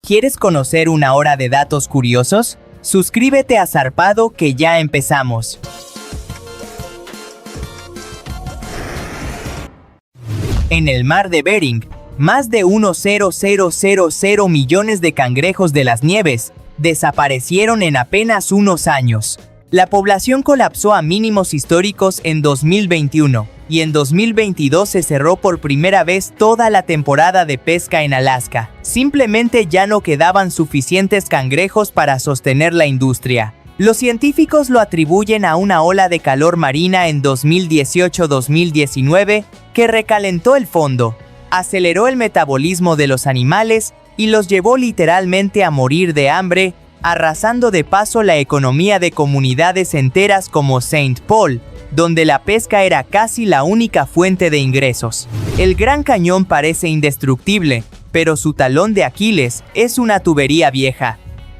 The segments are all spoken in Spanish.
¿Quieres conocer una hora de datos curiosos? Suscríbete a Zarpado que ya empezamos. En el mar de Bering, más de 1,000 millones de cangrejos de las nieves desaparecieron en apenas unos años. La población colapsó a mínimos históricos en 2021 y en 2022 se cerró por primera vez toda la temporada de pesca en Alaska. Simplemente ya no quedaban suficientes cangrejos para sostener la industria. Los científicos lo atribuyen a una ola de calor marina en 2018-2019 que recalentó el fondo, aceleró el metabolismo de los animales y los llevó literalmente a morir de hambre, arrasando de paso la economía de comunidades enteras como Saint Paul, donde la pesca era casi la única fuente de ingresos. El Gran Cañón parece indestructible, pero su talón de Aquiles es una tubería vieja.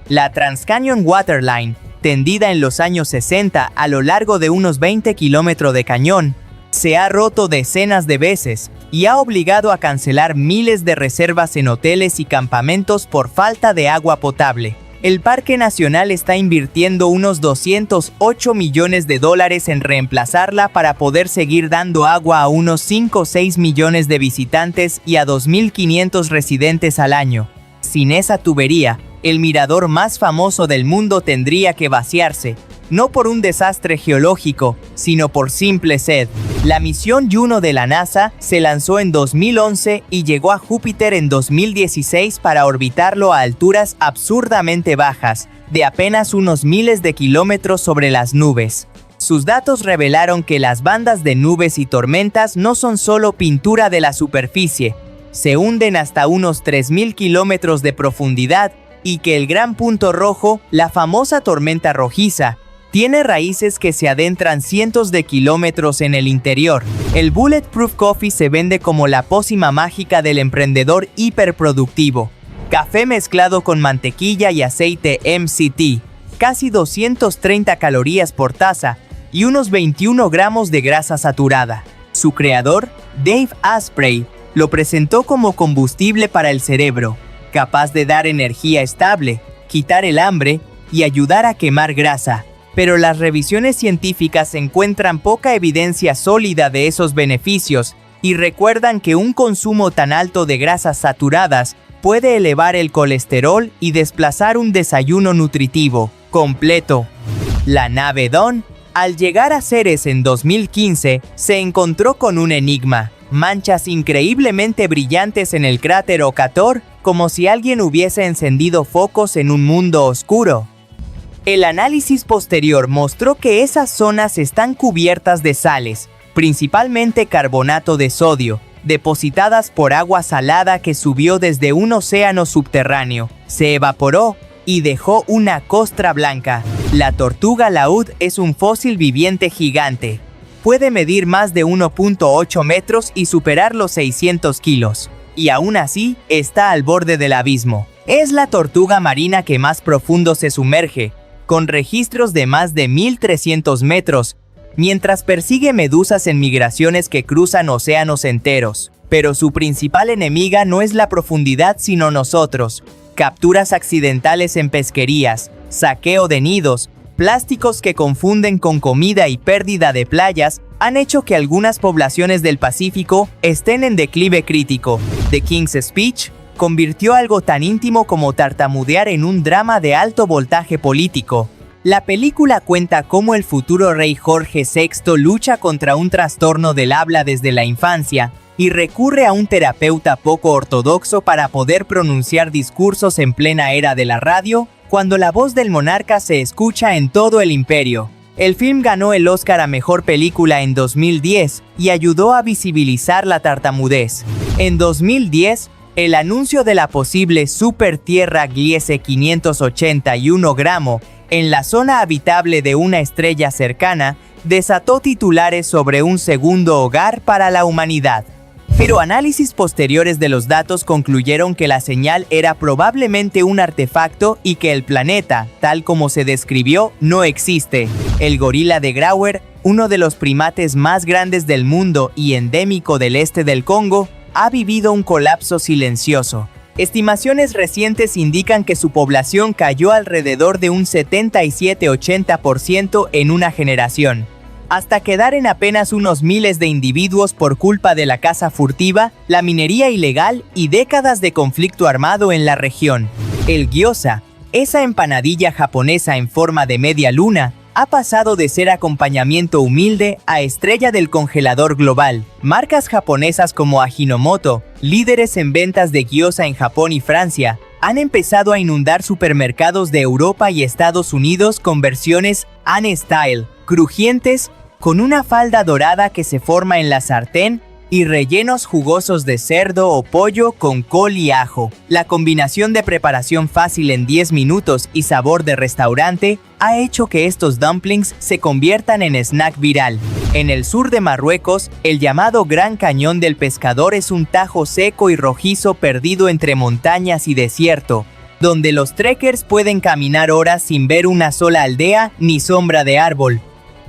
La Trans-Canyon Waterline, tendida en los años 60 a lo largo de unos 20 kilómetros de cañón, se ha roto decenas de veces y ha obligado a cancelar miles de reservas en hoteles y campamentos por falta de agua potable. El Parque Nacional está invirtiendo unos $208 millones en reemplazarla para poder seguir dando agua a unos 5 o 6 millones de visitantes y a 2.500 residentes al año. Sin esa tubería, el mirador más famoso del mundo tendría que vaciarse, no por un desastre geológico, sino por simple sed. La misión Juno de la NASA se lanzó en 2011 y llegó a Júpiter en 2016 para orbitarlo a alturas absurdamente bajas, de apenas unos miles de kilómetros sobre las nubes. Sus datos revelaron que las bandas de nubes y tormentas no son solo pintura de la superficie, se hunden hasta unos 3.000 kilómetros de profundidad y que el gran punto rojo, la famosa tormenta rojiza, tiene raíces que se adentran cientos de kilómetros en el interior. El Bulletproof Coffee se vende como la pócima mágica del emprendedor hiperproductivo. Café mezclado con mantequilla y aceite MCT, casi 230 calorías por taza y unos 21 gramos de grasa saturada. Su creador, Dave Asprey, lo presentó como combustible para el cerebro, capaz de dar energía estable, quitar el hambre y ayudar a quemar grasa. Pero las revisiones científicas encuentran poca evidencia sólida de esos beneficios y recuerdan que un consumo tan alto de grasas saturadas puede elevar el colesterol y desplazar un desayuno nutritivo, completo. La nave Dawn, al llegar a Ceres en 2015, se encontró con un enigma: manchas increíblemente brillantes en el cráter Okator, como si alguien hubiese encendido focos en un mundo oscuro. El análisis posterior mostró que esas zonas están cubiertas de sales, principalmente carbonato de sodio, depositadas por agua salada que subió desde un océano subterráneo, se evaporó y dejó una costra blanca. La tortuga laúd es un fósil viviente gigante. Puede medir más de 1.8 metros y superar los 600 kilos. Y aún así, está al borde del abismo. Es la tortuga marina que más profundo se sumerge, con registros de más de 1.300 metros, mientras persigue medusas en migraciones que cruzan océanos enteros. Pero su principal enemiga no es la profundidad sino nosotros. Capturas accidentales en pesquerías, saqueo de nidos, plásticos que confunden con comida y pérdida de playas han hecho que algunas poblaciones del Pacífico estén en declive crítico. The King's Speech convirtió algo tan íntimo como tartamudear en un drama de alto voltaje político. La película cuenta cómo el futuro rey Jorge VI lucha contra un trastorno del habla desde la infancia y recurre a un terapeuta poco ortodoxo para poder pronunciar discursos en plena era de la radio, cuando la voz del monarca se escucha en todo el imperio. El film ganó el Oscar a Mejor Película en 2010 y ayudó a visibilizar la tartamudez. En 2010, el anuncio de la posible supertierra Gliese 581 Gramo en la zona habitable de una estrella cercana desató titulares sobre un segundo hogar para la humanidad. Pero análisis posteriores de los datos concluyeron que la señal era probablemente un artefacto y que el planeta, tal como se describió, no existe. El gorila de Grauer, uno de los primates más grandes del mundo y endémico del este del Congo, ha vivido un colapso silencioso. Estimaciones recientes indican que su población cayó alrededor de un 77-80% en una generación, hasta quedar en apenas unos miles de individuos por culpa de la caza furtiva, la minería ilegal y décadas de conflicto armado en la región. El gyoza, esa empanadilla japonesa en forma de media luna, ha pasado de ser acompañamiento humilde a estrella del congelador global. Marcas japonesas como Ajinomoto, líderes en ventas de gyoza en Japón y Francia, han empezado a inundar supermercados de Europa y Estados Unidos con versiones An-style, crujientes, con una falda dorada que se forma en la sartén y rellenos jugosos de cerdo o pollo con col y ajo. La combinación de preparación fácil en 10 minutos y sabor de restaurante ha hecho que estos dumplings se conviertan en snack viral. En el sur de Marruecos, el llamado Gran Cañón del Pescador es un tajo seco y rojizo perdido entre montañas y desierto, donde los trekkers pueden caminar horas sin ver una sola aldea ni sombra de árbol.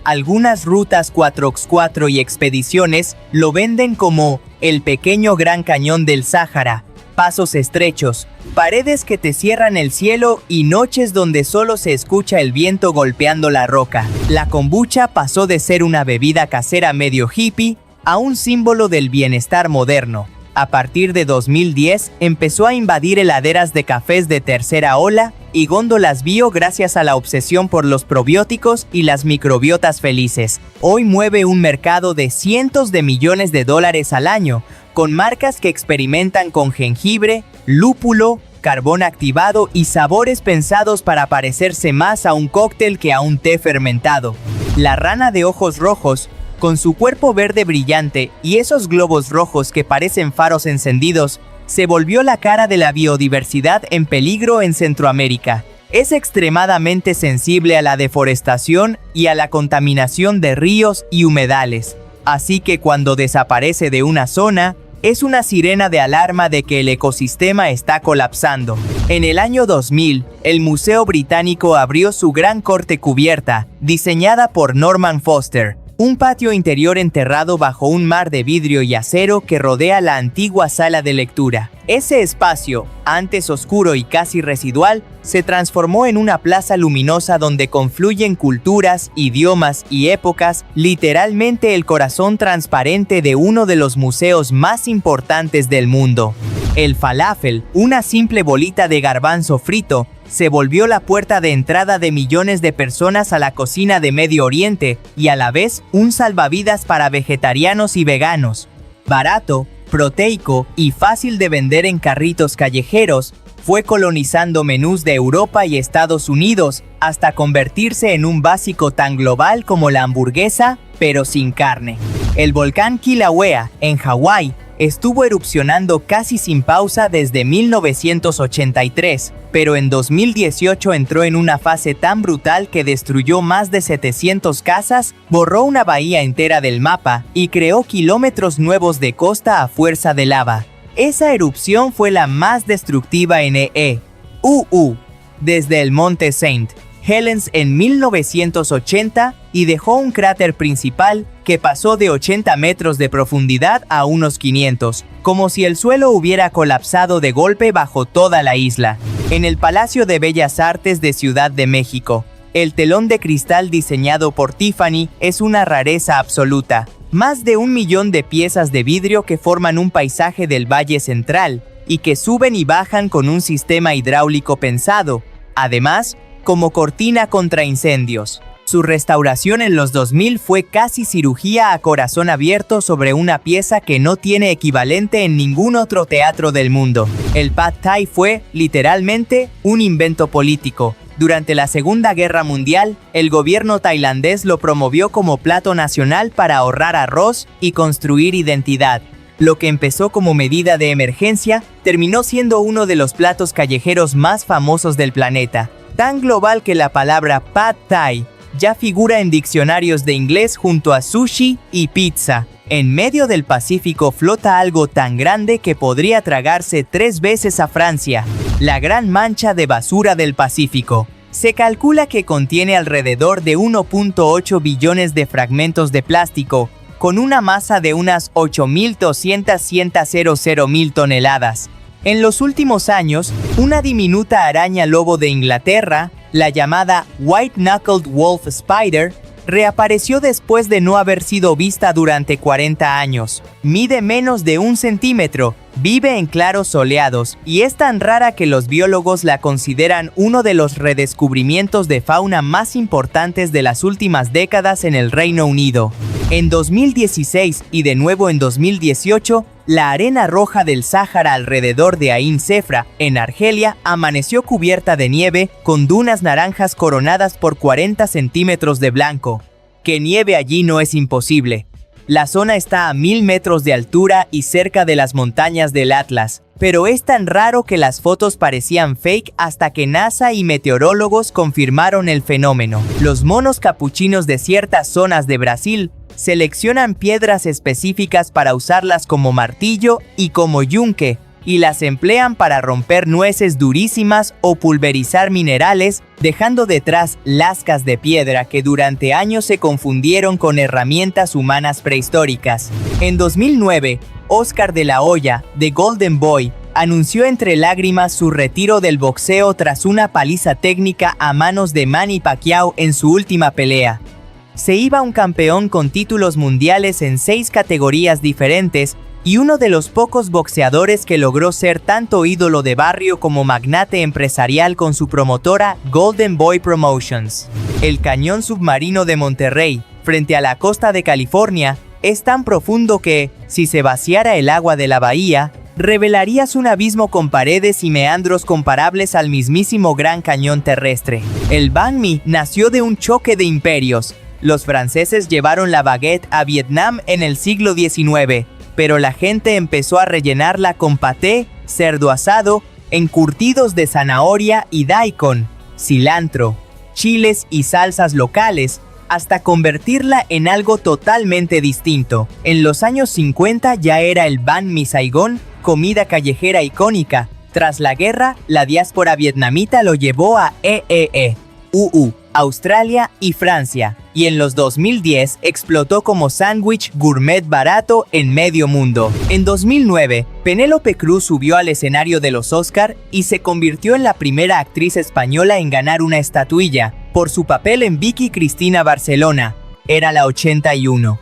Algunas rutas 4x4 y expediciones lo venden como el pequeño Gran Cañón del Sáhara, pasos estrechos, paredes que te cierran el cielo y noches donde solo se escucha el viento golpeando la roca. La kombucha pasó de ser una bebida casera medio hippie a un símbolo del bienestar moderno. A partir de 2010 empezó a invadir heladeras de cafés de tercera ola y góndolas bio gracias a la obsesión por los probióticos y las microbiotas felices. Hoy mueve un mercado de cientos de millones de dólares al año, con marcas que experimentan con jengibre, lúpulo, carbón activado y sabores pensados para parecerse más a un cóctel que a un té fermentado. La rana de ojos rojos, con su cuerpo verde brillante y esos globos rojos que parecen faros encendidos, se volvió la cara de la biodiversidad en peligro en Centroamérica. Es extremadamente sensible a la deforestación y a la contaminación de ríos y humedales. Así que cuando desaparece de una zona, es una sirena de alarma de que el ecosistema está colapsando. En el año 2000, el Museo Británico abrió su gran corte cubierta, diseñada por Norman Foster, un patio interior enterrado bajo un mar de vidrio y acero que rodea la antigua sala de lectura. Ese espacio, antes oscuro y casi residual, se transformó en una plaza luminosa donde confluyen culturas, idiomas y épocas, literalmente el corazón transparente de uno de los museos más importantes del mundo. El falafel, una simple bolita de garbanzo frito, se volvió la puerta de entrada de millones de personas a la cocina de Medio Oriente y a la vez un salvavidas para vegetarianos y veganos. Barato, proteico y fácil de vender en carritos callejeros, fue colonizando menús de Europa y Estados Unidos hasta convertirse en un básico tan global como la hamburguesa, pero sin carne. El volcán Kilauea, en Hawái, estuvo erupcionando casi sin pausa desde 1983, pero en 2018 entró en una fase tan brutal que destruyó más de 700 casas, borró una bahía entera del mapa y creó kilómetros nuevos de costa a fuerza de lava. Esa erupción fue la más destructiva en desde el monte St. Helens en 1980 y dejó un cráter principal que pasó de 80 metros de profundidad a unos 500, como si el suelo hubiera colapsado de golpe bajo toda la isla. En el Palacio de Bellas Artes de Ciudad de México, el telón de cristal diseñado por Tiffany es una rareza absoluta. Más de 1 millón de piezas de vidrio que forman un paisaje del Valle Central y que suben y bajan con un sistema hidráulico pensado. Además, como cortina contra incendios. Su restauración en los 2000 fue casi cirugía a corazón abierto sobre una pieza que no tiene equivalente en ningún otro teatro del mundo. El Pad Thai fue, literalmente, un invento político. Durante la Segunda Guerra Mundial, el gobierno tailandés lo promovió como plato nacional para ahorrar arroz y construir identidad. Lo que empezó como medida de emergencia, terminó siendo uno de los platos callejeros más famosos del planeta. Tan global que la palabra Pad Thai ya figura en diccionarios de inglés junto a sushi y pizza. En medio del Pacífico flota algo tan grande que podría tragarse 3 veces a Francia, la Gran Mancha de Basura del Pacífico. Se calcula que contiene alrededor de 1.8 billones de fragmentos de plástico, con una masa de unas 8.200.000 toneladas. En los últimos años, una diminuta araña lobo de Inglaterra, la llamada White-Knuckled Wolf Spider, reapareció después de no haber sido vista durante 40 años. Mide menos de 1 centímetro, vive en claros soleados y es tan rara que los biólogos la consideran uno de los redescubrimientos de fauna más importantes de las últimas décadas en el Reino Unido. En 2016 y de nuevo en 2018, la arena roja del Sáhara alrededor de Ain Sefra, en Argelia, amaneció cubierta de nieve con dunas naranjas coronadas por 40 centímetros de blanco. Que nieve allí no es imposible. La zona está a 1000 metros de altura y cerca de las montañas del Atlas, pero es tan raro que las fotos parecían fake hasta que NASA y meteorólogos confirmaron el fenómeno. Los monos capuchinos de ciertas zonas de Brasil seleccionan piedras específicas para usarlas como martillo y como yunque, y las emplean para romper nueces durísimas o pulverizar minerales, dejando detrás lascas de piedra que durante años se confundieron con herramientas humanas prehistóricas. En 2009, Oscar de la Hoya, The Golden Boy, anunció entre lágrimas su retiro del boxeo tras una paliza técnica a manos de Manny Pacquiao en su última pelea. Se iba un campeón con títulos mundiales en 6 categorías diferentes y uno de los pocos boxeadores que logró ser tanto ídolo de barrio como magnate empresarial con su promotora Golden Boy Promotions. El cañón submarino de Monterrey, frente a la costa de California, es tan profundo que, si se vaciara el agua de la bahía, revelarías un abismo con paredes y meandros comparables al mismísimo Gran Cañón terrestre. El banh mi nació de un choque de imperios. Los franceses llevaron la baguette a Vietnam en el siglo XIX, pero la gente empezó a rellenarla con paté, cerdo asado, encurtidos de zanahoria y daikon, cilantro, chiles y salsas locales, hasta convertirla en algo totalmente distinto. En los años 50 ya era el banh mi Saigón, comida callejera icónica. Tras la guerra, la diáspora vietnamita lo llevó a Australia y Francia, y en los 2010 explotó como sándwich gourmet barato en medio mundo. En 2009, Penélope Cruz subió al escenario de los Oscar y se convirtió en la primera actriz española en ganar una estatuilla, por su papel en Vicky Cristina Barcelona. Era la 81.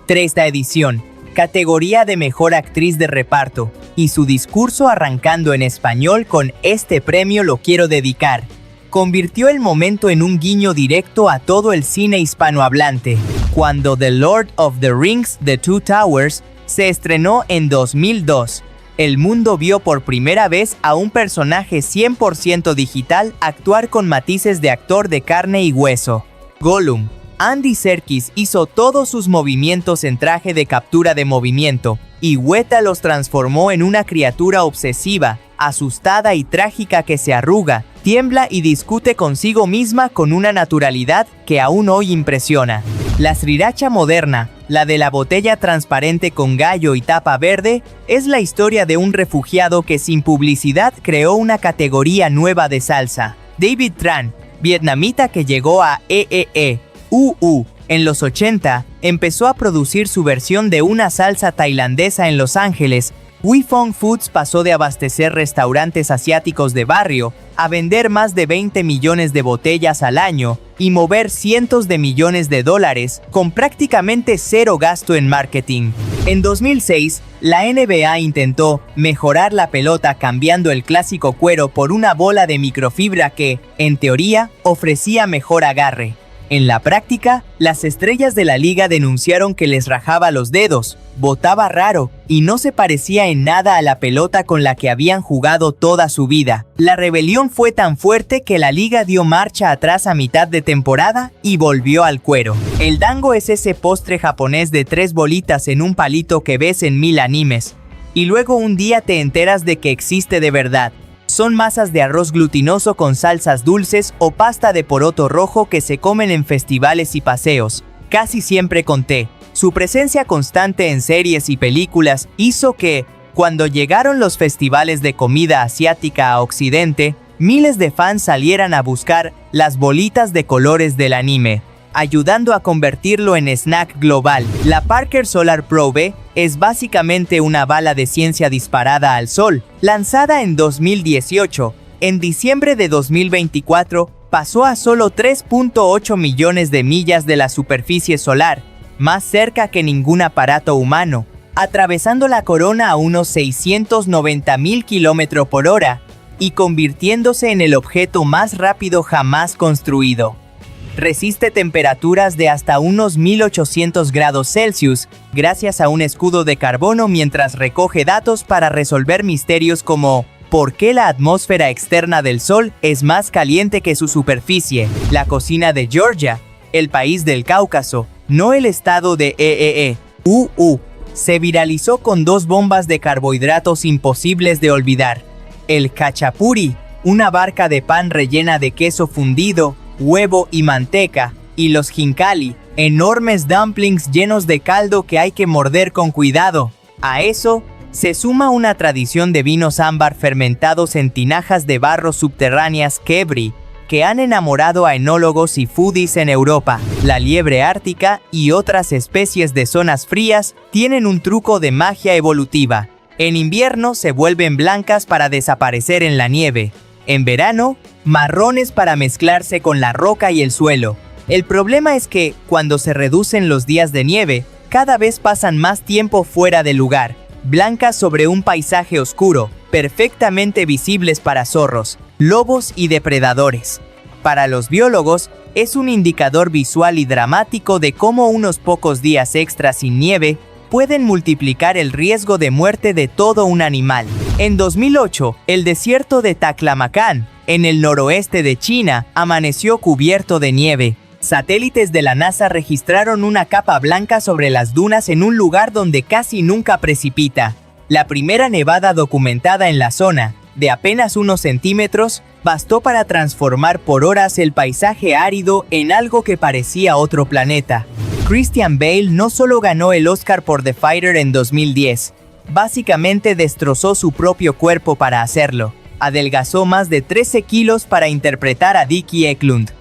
3ª edición, categoría de mejor actriz de reparto, y su discurso arrancando en español con "Este premio lo quiero dedicar", convirtió el momento en un guiño directo a todo el cine hispanohablante. Cuando The Lord of the Rings: The Two Towers se estrenó en 2002, el mundo vio por primera vez a un personaje 100% digital actuar con matices de actor de carne y hueso. Gollum. Andy Serkis hizo todos sus movimientos en traje de captura de movimiento, y Weta los transformó en una criatura obsesiva, asustada y trágica que se arruga, tiembla y discute consigo misma con una naturalidad que aún hoy impresiona. La sriracha moderna, la de la botella transparente con gallo y tapa verde, es la historia de un refugiado que sin publicidad creó una categoría nueva de salsa. David Tran, vietnamita que llegó a en los 80, empezó a producir su versión de una salsa tailandesa en Los Ángeles. Huy Fong Foods pasó de abastecer restaurantes asiáticos de barrio a vender más de 20 millones de botellas al año y mover cientos de millones de dólares con prácticamente cero gasto en marketing. En 2006, la NBA intentó mejorar la pelota cambiando el clásico cuero por una bola de microfibra que, en teoría, ofrecía mejor agarre. En la práctica, las estrellas de la liga denunciaron que les rajaba los dedos, botaba raro y no se parecía en nada a la pelota con la que habían jugado toda su vida. La rebelión fue tan fuerte que la liga dio marcha atrás a mitad de temporada y volvió al cuero. El dango es ese postre japonés de 3 bolitas en un palito que ves en 1000 animes, y luego un día te enteras de que existe de verdad. Son masas de arroz glutinoso con salsas dulces o pasta de poroto rojo que se comen en festivales y paseos, casi siempre con té. Su presencia constante en series y películas hizo que, cuando llegaron los festivales de comida asiática a Occidente, miles de fans salieran a buscar las bolitas de colores del anime, ayudando a convertirlo en snack global. La Parker Solar Probe es básicamente una bala de ciencia disparada al Sol, lanzada en 2018. En diciembre de 2024, pasó a solo 3.8 millones de millas de la superficie solar, más cerca que ningún aparato humano, atravesando la corona a unos 690.000 km por hora y convirtiéndose en el objeto más rápido jamás construido. Resiste temperaturas de hasta unos 1800 grados Celsius gracias a un escudo de carbono mientras recoge datos para resolver misterios como ¿por qué la atmósfera externa del Sol es más caliente que su superficie? La cocina de Georgia, el país del Cáucaso, no el estado de se viralizó con 2 bombas de carbohidratos imposibles de olvidar. El khachapuri, una barca de pan rellena de queso fundido, huevo y manteca, y los khinkali, enormes dumplings llenos de caldo que hay que morder con cuidado. A eso se suma una tradición de vinos ámbar fermentados en tinajas de barro subterráneas Kebri, que han enamorado a enólogos y foodies en Europa. La liebre ártica y otras especies de zonas frías tienen un truco de magia evolutiva. En invierno se vuelven blancas para desaparecer en la nieve. En verano, marrones para mezclarse con la roca y el suelo. El problema es que, cuando se reducen los días de nieve, cada vez pasan más tiempo fuera de lugar, blancas sobre un paisaje oscuro, perfectamente visibles para zorros, lobos y depredadores. Para los biólogos, es un indicador visual y dramático de cómo unos pocos días extra sin nieve pueden multiplicar el riesgo de muerte de todo un animal. En 2008, el desierto de Taklamakan, en el noroeste de China, amaneció cubierto de nieve. Satélites de la NASA registraron una capa blanca sobre las dunas en un lugar donde casi nunca precipita. La primera nevada documentada en la zona, de apenas unos centímetros, bastó para transformar por horas el paisaje árido en algo que parecía otro planeta. Christian Bale no solo ganó el Oscar por The Fighter en 2010, básicamente destrozó su propio cuerpo para hacerlo. Adelgazó más de 13 kilos para interpretar a Dickie Eklund.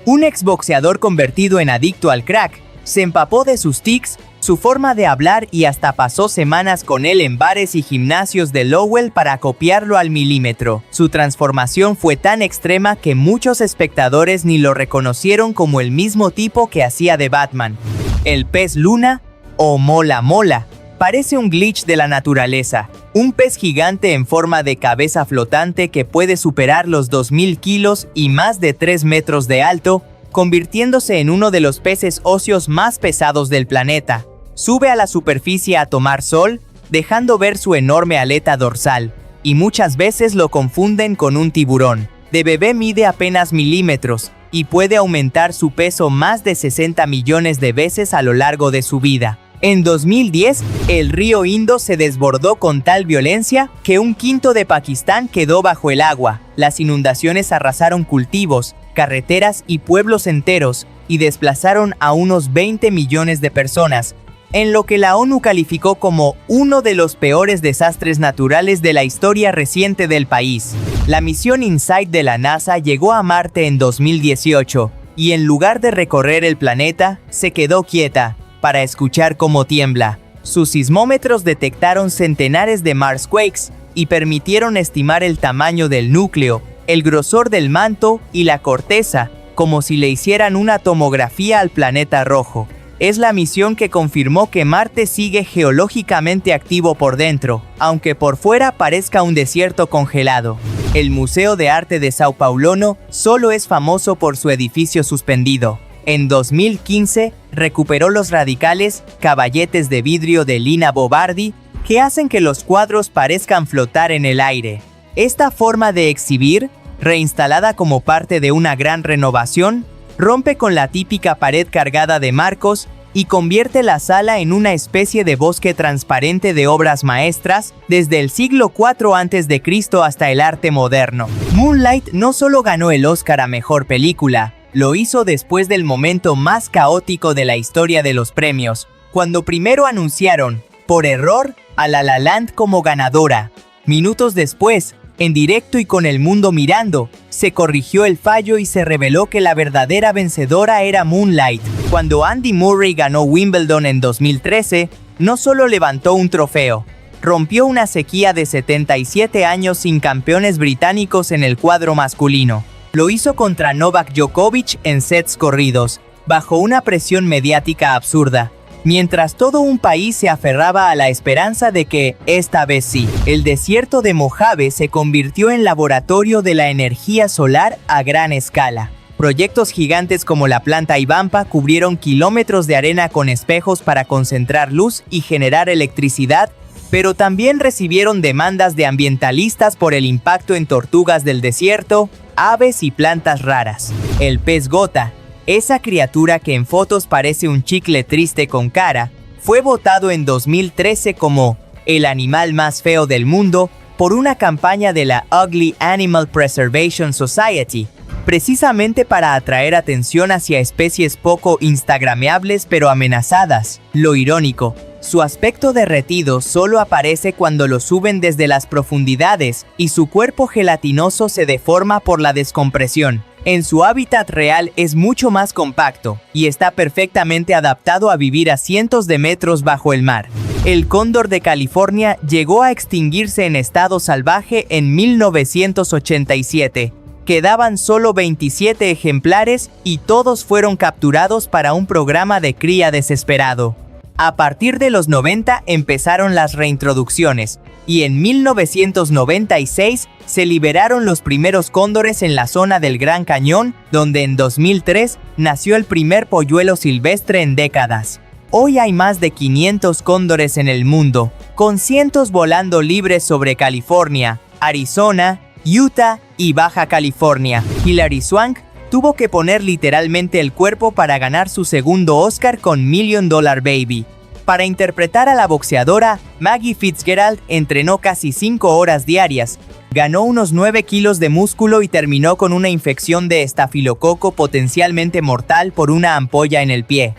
Un exboxeador convertido en adicto al crack, se empapó de sus tics, su forma de hablar y hasta pasó semanas con él en bares y gimnasios de Lowell para copiarlo al milímetro. Su transformación fue tan extrema que muchos espectadores ni lo reconocieron como el mismo tipo que hacía de Batman. El pez luna, o Mola Mola, parece un glitch de la naturaleza. Un pez gigante en forma de cabeza flotante que puede superar los 2000 kilos y más de 3 metros de alto, convirtiéndose en uno de los peces óseos más pesados del planeta. Sube a la superficie a tomar sol, dejando ver su enorme aleta dorsal, y muchas veces lo confunden con un tiburón. De bebé mide apenas milímetros, y puede aumentar su peso más de 60 millones de veces a lo largo de su vida. En 2010, el río Indo se desbordó con tal violencia que un quinto de Pakistán quedó bajo el agua. Las inundaciones arrasaron cultivos, carreteras y pueblos enteros, y desplazaron a unos 20 millones de personas, en lo que la ONU calificó como uno de los peores desastres naturales de la historia reciente del país. La misión InSight de la NASA llegó a Marte en 2018, y en lugar de recorrer el planeta, se quedó quieta, para escuchar cómo tiembla. Sus sismómetros detectaron centenares de Marsquakes, y permitieron estimar el tamaño del núcleo, el grosor del manto y la corteza, como si le hicieran una tomografía al planeta rojo. Es la misión que confirmó que Marte sigue geológicamente activo por dentro, aunque por fuera parezca un desierto congelado. El Museo de Arte de São Paulo solo es famoso por su edificio suspendido. En 2015, recuperó los radicales caballetes de vidrio de Lina Bobardi, que hacen que los cuadros parezcan flotar en el aire. Esta forma de exhibir, reinstalada como parte de una gran renovación, rompe con la típica pared cargada de marcos y convierte la sala en una especie de bosque transparente de obras maestras desde el siglo IV a.C. hasta el arte moderno. Moonlight no solo ganó el Oscar a Mejor Película, lo hizo después del momento más caótico de la historia de los premios, cuando primero anunciaron, por error, a La La Land como ganadora. Minutos después, en directo y con el mundo mirando, se corrigió el fallo y se reveló que la verdadera vencedora era Moonlight. Cuando Andy Murray ganó Wimbledon en 2013, no solo levantó un trofeo, rompió una sequía de 77 años sin campeones británicos en el cuadro masculino. Lo hizo contra Novak Djokovic en sets corridos, bajo una presión mediática absurda, mientras todo un país se aferraba a la esperanza de que, esta vez sí, el desierto de Mojave se convirtió en laboratorio de la energía solar a gran escala. Proyectos gigantes como la planta Ivanpah cubrieron kilómetros de arena con espejos para concentrar luz y generar electricidad, pero también recibieron demandas de ambientalistas por el impacto en tortugas del desierto, aves y plantas raras. El pez gota, esa criatura que en fotos parece un chicle triste con cara, fue votado en 2013 como el animal más feo del mundo por una campaña de la Ugly Animal Preservation Society, precisamente para atraer atención hacia especies poco instagrameables pero amenazadas. Lo irónico, su aspecto derretido solo aparece cuando lo suben desde las profundidades y su cuerpo gelatinoso se deforma por la descompresión. En su hábitat real es mucho más compacto y está perfectamente adaptado a vivir a cientos de metros bajo el mar. El cóndor de California llegó a extinguirse en estado salvaje en 1987. Quedaban solo 27 ejemplares y todos fueron capturados para un programa de cría desesperado. A partir de los 90 empezaron las reintroducciones, y en 1996 se liberaron los primeros cóndores en la zona del Gran Cañón, donde en 2003 nació el primer polluelo silvestre en décadas. Hoy hay más de 500 cóndores en el mundo, con cientos volando libres sobre California, Arizona, Utah y Baja California. Hilary Swank tuvo que poner literalmente el cuerpo para ganar su segundo Oscar con Million Dollar Baby. Para interpretar a la boxeadora, Maggie Fitzgerald entrenó casi 5 horas diarias, ganó unos 9 kilos de músculo y terminó con una infección de estafilococo potencialmente mortal por una ampolla en el pie,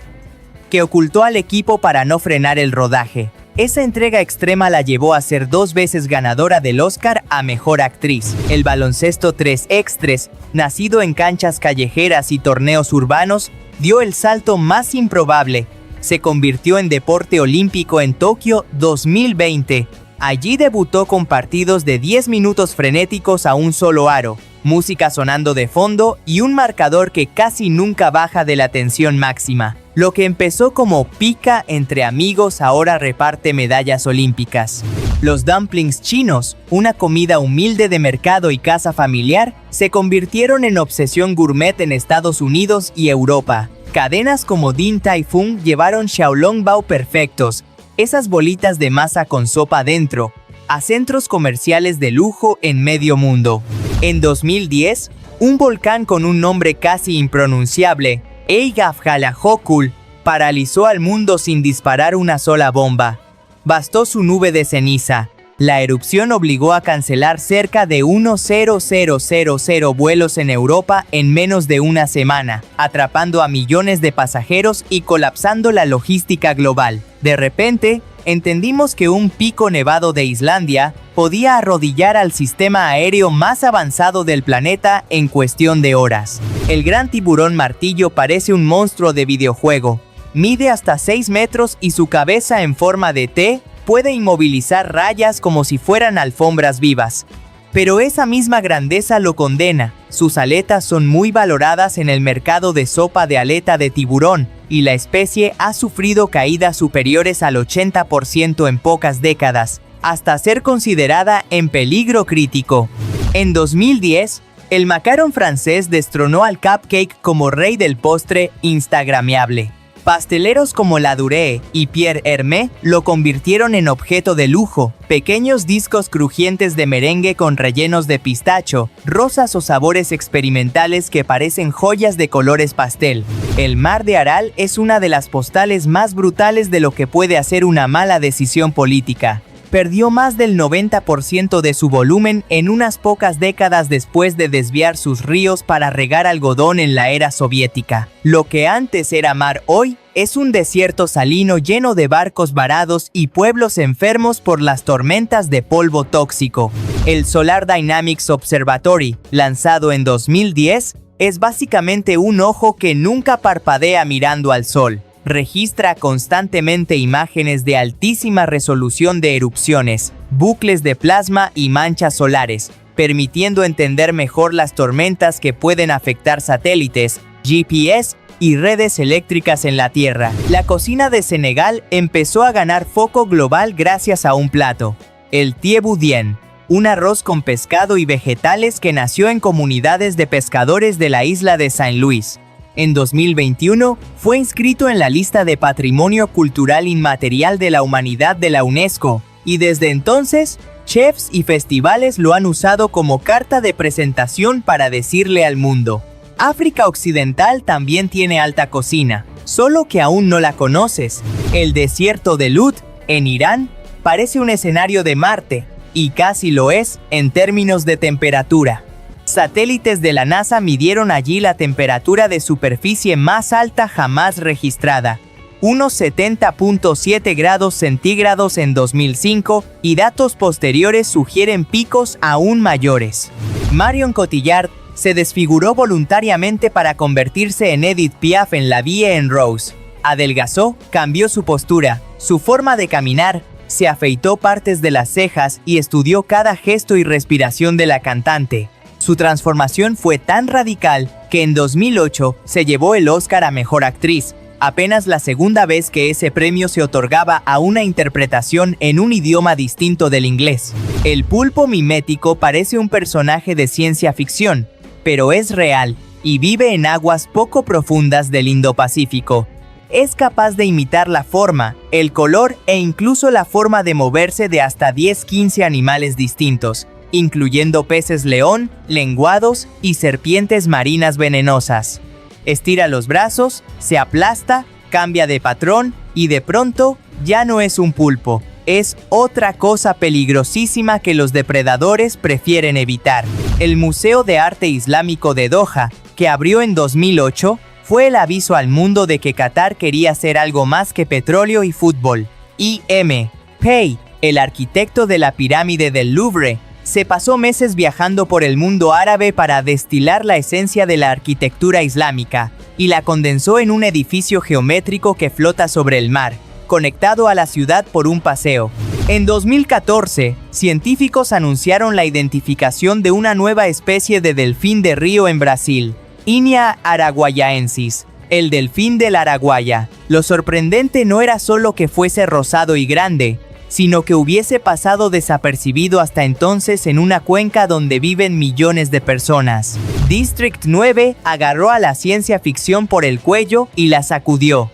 que ocultó al equipo para no frenar el rodaje. Esa entrega extrema la llevó a ser 2 veces ganadora del Oscar a Mejor Actriz. El baloncesto 3x3, nacido en canchas callejeras y torneos urbanos, dio el salto más improbable. Se convirtió en deporte olímpico en Tokio 2020. Allí debutó con partidos de 10 minutos frenéticos a un solo aro, música sonando de fondo y un marcador que casi nunca baja de la tensión máxima. Lo que empezó como pica entre amigos ahora reparte medallas olímpicas. Los dumplings chinos, una comida humilde de mercado y casa familiar, se convirtieron en obsesión gourmet en Estados Unidos y Europa. Cadenas como Din Tai Fung llevaron xiaolongbao perfectos, esas bolitas de masa con sopa dentro, a centros comerciales de lujo en medio mundo. En 2010, un volcán con un nombre casi impronunciable, Eyjafjallajökull, paralizó al mundo sin disparar una sola bomba. Bastó su nube de ceniza. La erupción obligó a cancelar cerca de 1,000 vuelos en Europa en menos de una semana, atrapando a millones de pasajeros y colapsando la logística global. De repente, entendimos que un pico nevado de Islandia podía arrodillar al sistema aéreo más avanzado del planeta en cuestión de horas. El gran tiburón martillo parece un monstruo de videojuego. Mide hasta 6 metros y su cabeza en forma de T puede inmovilizar rayas como si fueran alfombras vivas. Pero esa misma grandeza lo condena. Sus aletas son muy valoradas en el mercado de sopa de aleta de tiburón, y la especie ha sufrido caídas superiores al 80% en pocas décadas, hasta ser considerada en peligro crítico. En 2010, el macaron francés destronó al cupcake como rey del postre instagrameable. Pasteleros como Ladurée y Pierre Hermé lo convirtieron en objeto de lujo. Pequeños discos crujientes de merengue con rellenos de pistacho, rosas o sabores experimentales que parecen joyas de colores pastel. El mar de Aral es una de las postales más brutales de lo que puede hacer una mala decisión política. Perdió más del 90% de su volumen en unas pocas décadas después de desviar sus ríos para regar algodón en la era soviética. Lo que antes era mar hoy es un desierto salino lleno de barcos varados y pueblos enfermos por las tormentas de polvo tóxico. El Solar Dynamics Observatory, lanzado en 2010, es básicamente un ojo que nunca parpadea mirando al sol. registra constantemente imágenes de altísima resolución de erupciones, bucles de plasma y manchas solares, permitiendo entender mejor las tormentas que pueden afectar satélites, GPS y redes eléctricas en la Tierra. La cocina de Senegal empezó a ganar foco global gracias a un plato, el thieboudienne, un arroz con pescado y vegetales que nació en comunidades de pescadores de la isla de Saint Louis. En 2021, fue inscrito en la lista de Patrimonio Cultural Inmaterial de la Humanidad de la UNESCO, y desde entonces, chefs y festivales lo han usado como carta de presentación para decirle al mundo: África Occidental también tiene alta cocina, solo que aún no la conoces. El desierto de Lut, en Irán, parece un escenario de Marte, y casi lo es en términos de temperatura. Satélites de la NASA midieron allí la temperatura de superficie más alta jamás registrada, unos 70.7 grados centígrados en 2005, y datos posteriores sugieren picos aún mayores. Marion Cotillard se desfiguró voluntariamente para convertirse en Edith Piaf en La Vie en Rose. Adelgazó, cambió su postura, su forma de caminar, se afeitó partes de las cejas y estudió cada gesto y respiración de la cantante. Su transformación fue tan radical que en 2008 se llevó el Oscar a Mejor Actriz, apenas la segunda vez que ese premio se otorgaba a una interpretación en un idioma distinto del inglés. El pulpo mimético parece un personaje de ciencia ficción, pero es real y vive en aguas poco profundas del Indo-Pacífico. Es capaz de imitar la forma, el color e incluso la forma de moverse de hasta 10-15 animales distintos, incluyendo peces león, lenguados y serpientes marinas venenosas. Estira los brazos, se aplasta, cambia de patrón y de pronto ya no es un pulpo, es otra cosa peligrosísima que los depredadores prefieren evitar. El Museo de Arte Islámico de Doha, que abrió en 2008, fue el aviso al mundo de que Qatar quería ser algo más que petróleo y fútbol. I.M. Pei, el arquitecto de la pirámide del Louvre, se pasó meses viajando por el mundo árabe para destilar la esencia de la arquitectura islámica, y la condensó en un edificio geométrico que flota sobre el mar, conectado a la ciudad por un paseo. En 2014, científicos anunciaron la identificación de una nueva especie de delfín de río en Brasil, Inia araguayaensis, el delfín del Araguaya. Lo sorprendente no era solo que fuese rosado y grande, sino que hubiese pasado desapercibido hasta entonces en una cuenca donde viven millones de personas. District 9 agarró a la ciencia ficción por el cuello y la sacudió.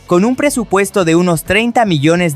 Con un presupuesto de unos $30 millones,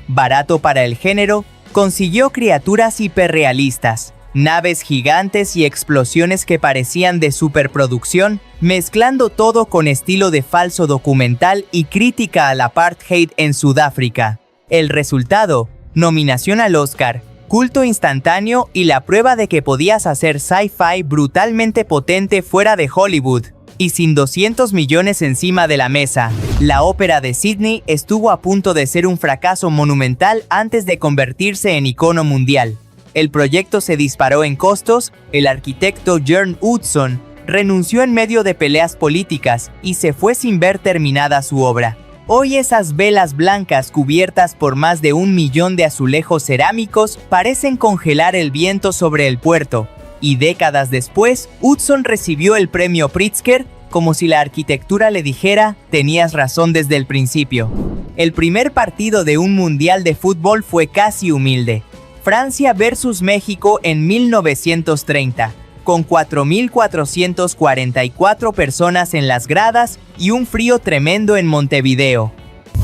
barato para el género, consiguió criaturas hiperrealistas, naves gigantes y explosiones que parecían de superproducción, mezclando todo con estilo de falso documental y crítica al apartheid en Sudáfrica. El resultado: nominación al Oscar, culto instantáneo y la prueba de que podías hacer sci-fi brutalmente potente fuera de Hollywood, y sin 200 millones encima de la mesa. La ópera de Sydney estuvo a punto de ser un fracaso monumental antes de convertirse en icono mundial. El proyecto se disparó en costos, el arquitecto Jørn Utzon renunció en medio de peleas políticas y se fue sin ver terminada su obra. Hoy esas velas blancas cubiertas por más de 1 millón de azulejos cerámicos parecen congelar el viento sobre el puerto, y décadas después, Utzon recibió el premio Pritzker como si la arquitectura le dijera: tenías razón desde el principio. El primer partido de un mundial de fútbol fue casi humilde. Francia versus México en 1930. Con 4.444 personas en las gradas y un frío tremendo en Montevideo.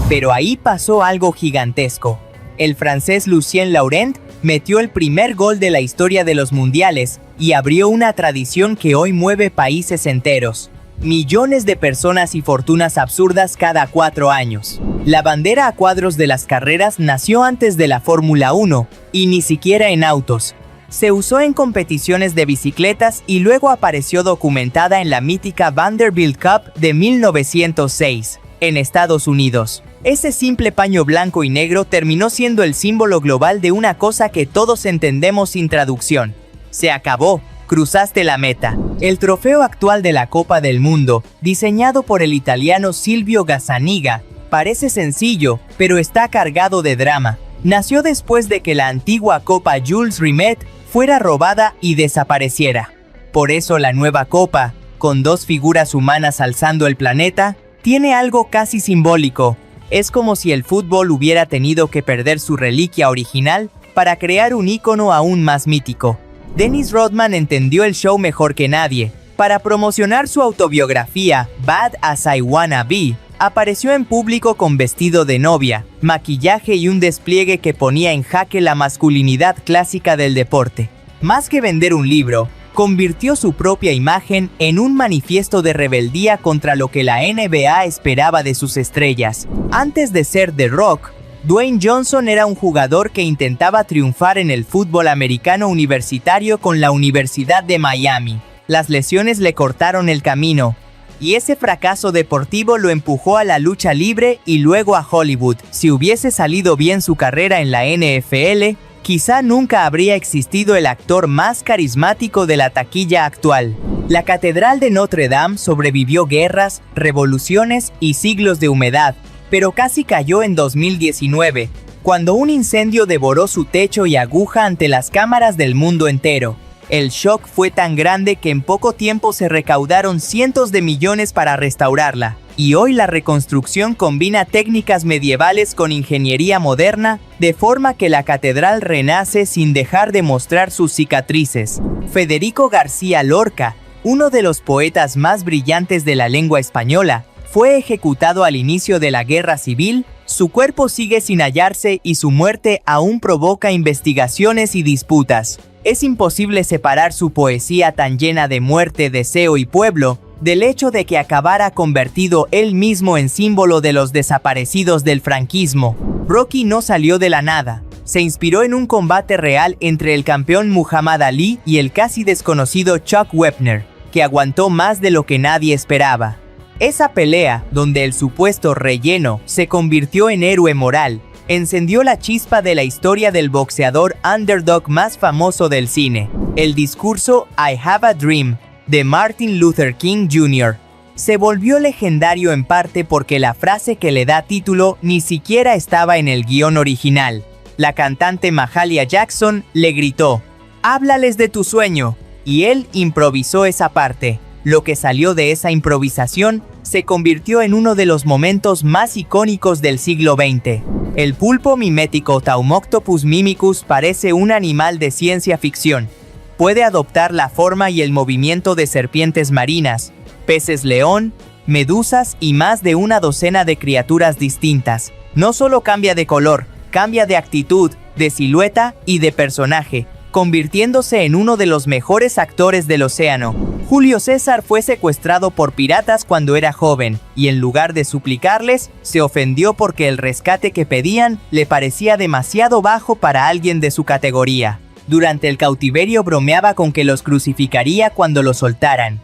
Pero ahí pasó algo gigantesco. El francés Lucien Laurent metió el primer gol de la historia de los mundiales y abrió una tradición que hoy mueve países enteros. Millones de personas y fortunas absurdas cada 4 años. La bandera a cuadros de las carreras nació antes de la Fórmula 1, y ni siquiera en autos. Se usó en competiciones de bicicletas y luego apareció documentada en la mítica Vanderbilt Cup de 1906, en Estados Unidos. Ese simple paño blanco y negro terminó siendo el símbolo global de una cosa que todos entendemos sin traducción. Se acabó, cruzaste la meta. El trofeo actual de la Copa del Mundo, diseñado por el italiano Silvio Gazzaniga, parece sencillo, pero está cargado de drama. Nació después de que la antigua Copa Jules Rimet fuera robada y desapareciera. Por eso la nueva copa, con dos figuras humanas alzando el planeta, tiene algo casi simbólico. Es como si el fútbol hubiera tenido que perder su reliquia original para crear un ícono aún más mítico. Dennis Rodman entendió el show mejor que nadie. Para promocionar su autobiografía, Bad As I Wanna Be, apareció en público con vestido de novia, maquillaje y un despliegue que ponía en jaque la masculinidad clásica del deporte. Más que vender un libro, convirtió su propia imagen en un manifiesto de rebeldía contra lo que la NBA esperaba de sus estrellas. Antes de ser The Rock, Dwayne Johnson era un jugador que intentaba triunfar en el fútbol americano universitario con la Universidad de Miami. Las lesiones le cortaron el camino, y ese fracaso deportivo lo empujó a la lucha libre y luego a Hollywood. Si hubiese salido bien su carrera en la NFL, quizá nunca habría existido el actor más carismático de la taquilla actual. La Catedral de Notre Dame sobrevivió guerras, revoluciones y siglos de humedad, pero casi cayó en 2019, cuando un incendio devoró su techo y aguja ante las cámaras del mundo entero. El shock fue tan grande que en poco tiempo se recaudaron cientos de millones para restaurarla, y hoy la reconstrucción combina técnicas medievales con ingeniería moderna, de forma que la catedral renace sin dejar de mostrar sus cicatrices. Federico García Lorca, uno de los poetas más brillantes de la lengua española, fue ejecutado al inicio de la Guerra Civil. Su cuerpo sigue sin hallarse y su muerte aún provoca investigaciones y disputas. Es imposible separar su poesía tan llena de muerte, deseo y pueblo, del hecho de que acabara convertido él mismo en símbolo de los desaparecidos del franquismo. Rocky no salió de la nada. Se inspiró en un combate real entre el campeón Muhammad Ali y el casi desconocido Chuck Wepner, que aguantó más de lo que nadie esperaba. Esa pelea, donde el supuesto relleno se convirtió en héroe moral, encendió la chispa de la historia del boxeador underdog más famoso del cine. El discurso I Have a Dream, de Martin Luther King Jr., se volvió legendario en parte porque la frase que le da título ni siquiera estaba en el guión original. La cantante Mahalia Jackson le gritó, «Háblales de tu sueño», y él improvisó esa parte. Lo que salió de esa improvisación se convirtió en uno de los momentos más icónicos del siglo XX. El pulpo mimético Taumoctopus mimicus parece un animal de ciencia ficción. Puede adoptar la forma y el movimiento de serpientes marinas, peces león, medusas y más de una docena de criaturas distintas. No solo cambia de color, cambia de actitud, de silueta y de personaje, convirtiéndose en uno de los mejores actores del océano. Julio César fue secuestrado por piratas cuando era joven, y en lugar de suplicarles, se ofendió porque el rescate que pedían le parecía demasiado bajo para alguien de su categoría. Durante el cautiverio bromeaba con que los crucificaría cuando los soltaran.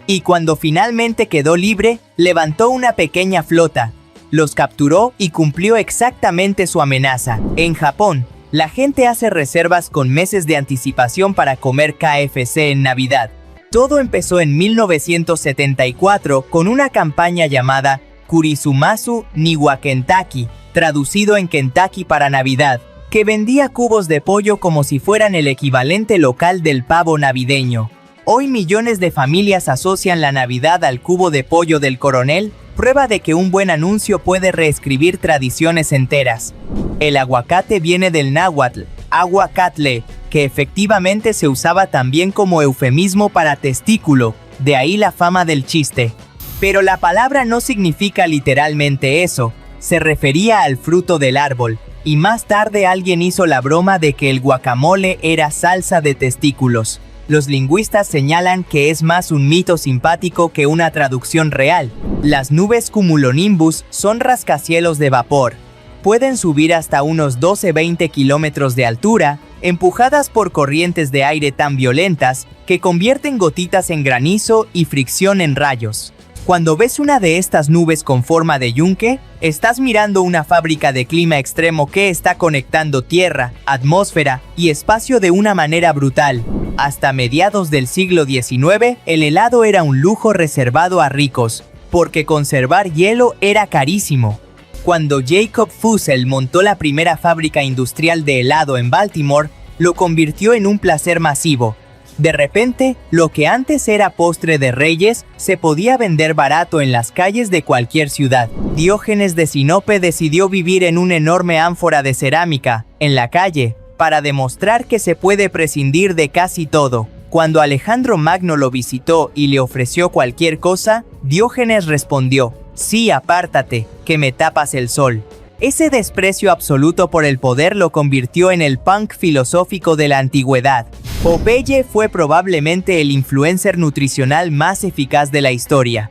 Y cuando finalmente quedó libre, levantó una pequeña flota, los capturó y cumplió exactamente su amenaza. En Japón, la gente hace reservas con meses de anticipación para comer KFC en Navidad. Todo empezó en 1974 con una campaña llamada Kurisumasu ni wa Kentucky, traducido en Kentucky para Navidad, que vendía cubos de pollo como si fueran el equivalente local del pavo navideño. Hoy millones de familias asocian la Navidad al cubo de pollo del coronel, prueba de que un buen anuncio puede reescribir tradiciones enteras. El aguacate viene del náhuatl, aguacatle, que efectivamente se usaba también como eufemismo para testículo, de ahí la fama del chiste. Pero la palabra no significa literalmente eso, se refería al fruto del árbol, y más tarde alguien hizo la broma de que el guacamole era salsa de testículos. Los lingüistas señalan que es más un mito simpático que una traducción real. Las nubes cumulonimbus son rascacielos de vapor. Pueden subir hasta unos 12-20 kilómetros de altura, empujadas por corrientes de aire tan violentas que convierten gotitas en granizo y fricción en rayos. Cuando ves una de estas nubes con forma de yunque, Estás mirando una fábrica de clima extremo que está conectando tierra, atmósfera y espacio de una manera brutal. Hasta mediados del siglo XIX, el helado era un lujo reservado a ricos, porque conservar hielo era carísimo. Cuando Jacob Fussell montó la primera fábrica industrial de helado en Baltimore, lo convirtió en un placer masivo. De repente, lo que antes era postre de reyes, se podía vender barato en las calles de cualquier ciudad. Diógenes de Sinope decidió vivir en una enorme ánfora de cerámica, en la calle, para demostrar que se puede prescindir de casi todo. Cuando Alejandro Magno lo visitó y le ofreció cualquier cosa, Diógenes respondió: «Sí, apártate, que me tapas el sol». Ese desprecio absoluto por el poder lo convirtió en el punk filosófico de la antigüedad. Popeye fue probablemente el influencer nutricional más eficaz de la historia.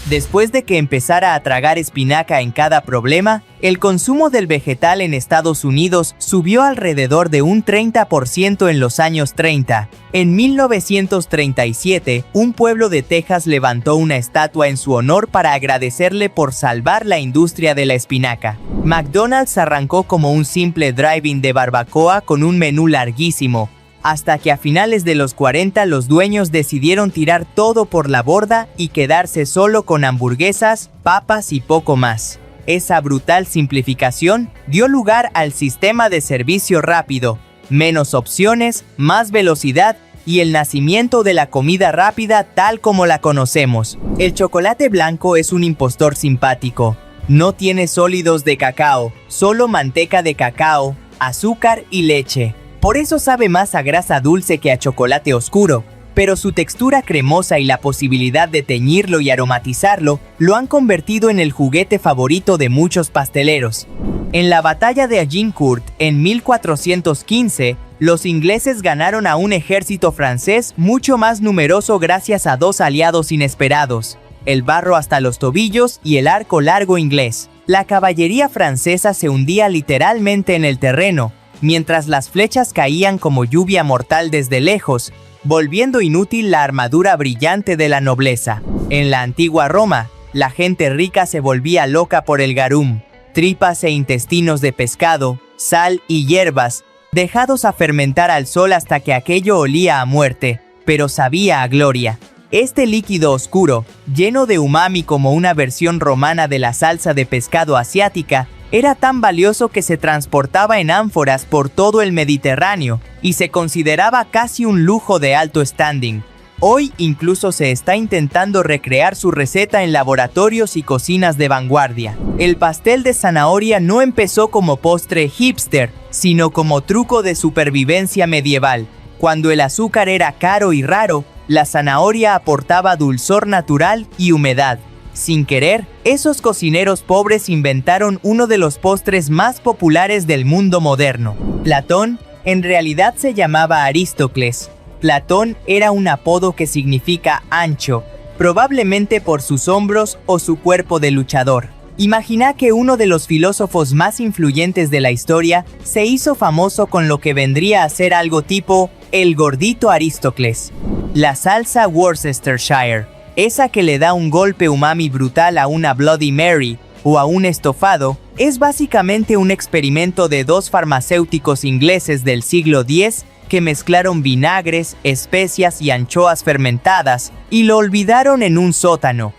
Después de que empezara a tragar espinaca en cada problema, el consumo del vegetal en Estados Unidos subió alrededor de un 30% en los años 30. En 1937, un pueblo de Texas levantó una estatua en su honor para agradecerle por salvar la industria de la espinaca. McDonald's arrancó como un simple drive-in de barbacoa con un menú larguísimo, hasta que a finales de los 40 los dueños decidieron tirar todo por la borda y quedarse solo con hamburguesas, papas y poco más. Esa brutal simplificación dio lugar al sistema de servicio rápido, menos opciones, más velocidad y el nacimiento de la comida rápida tal como la conocemos. El chocolate blanco es un impostor simpático. No tiene sólidos de cacao, solo manteca de cacao, azúcar y leche. Por eso sabe más a grasa dulce que a chocolate oscuro, pero su textura cremosa y la posibilidad de teñirlo y aromatizarlo lo han convertido en el juguete favorito de muchos pasteleros. En la batalla de Agincourt en 1415, los ingleses ganaron a un ejército francés mucho más numeroso gracias a dos aliados inesperados: el barro hasta los tobillos y el arco largo inglés. La caballería francesa se hundía literalmente en el terreno, mientras las flechas caían como lluvia mortal desde lejos, volviendo inútil la armadura brillante de la nobleza. En la antigua Roma, la gente rica se volvía loca por el garum, tripas e intestinos de pescado, sal y hierbas, dejados a fermentar al sol hasta que aquello olía a muerte, pero sabía a gloria. Este líquido oscuro, lleno de umami como una versión romana de la salsa de pescado asiática, era tan valioso que se transportaba en ánforas por todo el Mediterráneo y se consideraba casi un lujo de alto standing. Hoy incluso se está intentando recrear su receta en laboratorios y cocinas de vanguardia. El pastel de zanahoria no empezó como postre hipster, sino como truco de supervivencia medieval. Cuando el azúcar era caro y raro, la zanahoria aportaba dulzor natural y humedad. Sin querer, esos cocineros pobres inventaron uno de los postres más populares del mundo moderno. Platón, en realidad se llamaba Aristócles. Platón era un apodo que significa ancho, probablemente por sus hombros o su cuerpo de luchador. Imagina que uno de los filósofos más influyentes de la historia se hizo famoso con lo que vendría a ser algo tipo el gordito Aristócles. La salsa Worcestershire, esa que le da un golpe umami brutal a una Bloody Mary o a un estofado, es básicamente un experimento de dos farmacéuticos ingleses del siglo X que mezclaron vinagres, especias y anchoas fermentadas y lo olvidaron en un sótano.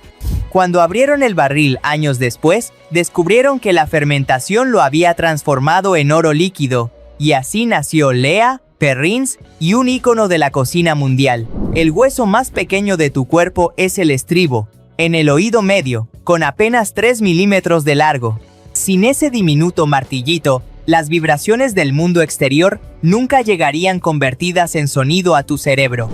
Cuando abrieron el barril años después, descubrieron que la fermentación lo había transformado en oro líquido, y así nació Lea, Perrins y un ícono de la cocina mundial. El hueso más pequeño de tu cuerpo es el estribo, en el oído medio, con apenas 3 milímetros de largo. Sin ese diminuto martillito, las vibraciones del mundo exterior nunca llegarían convertidas en sonido a tu cerebro.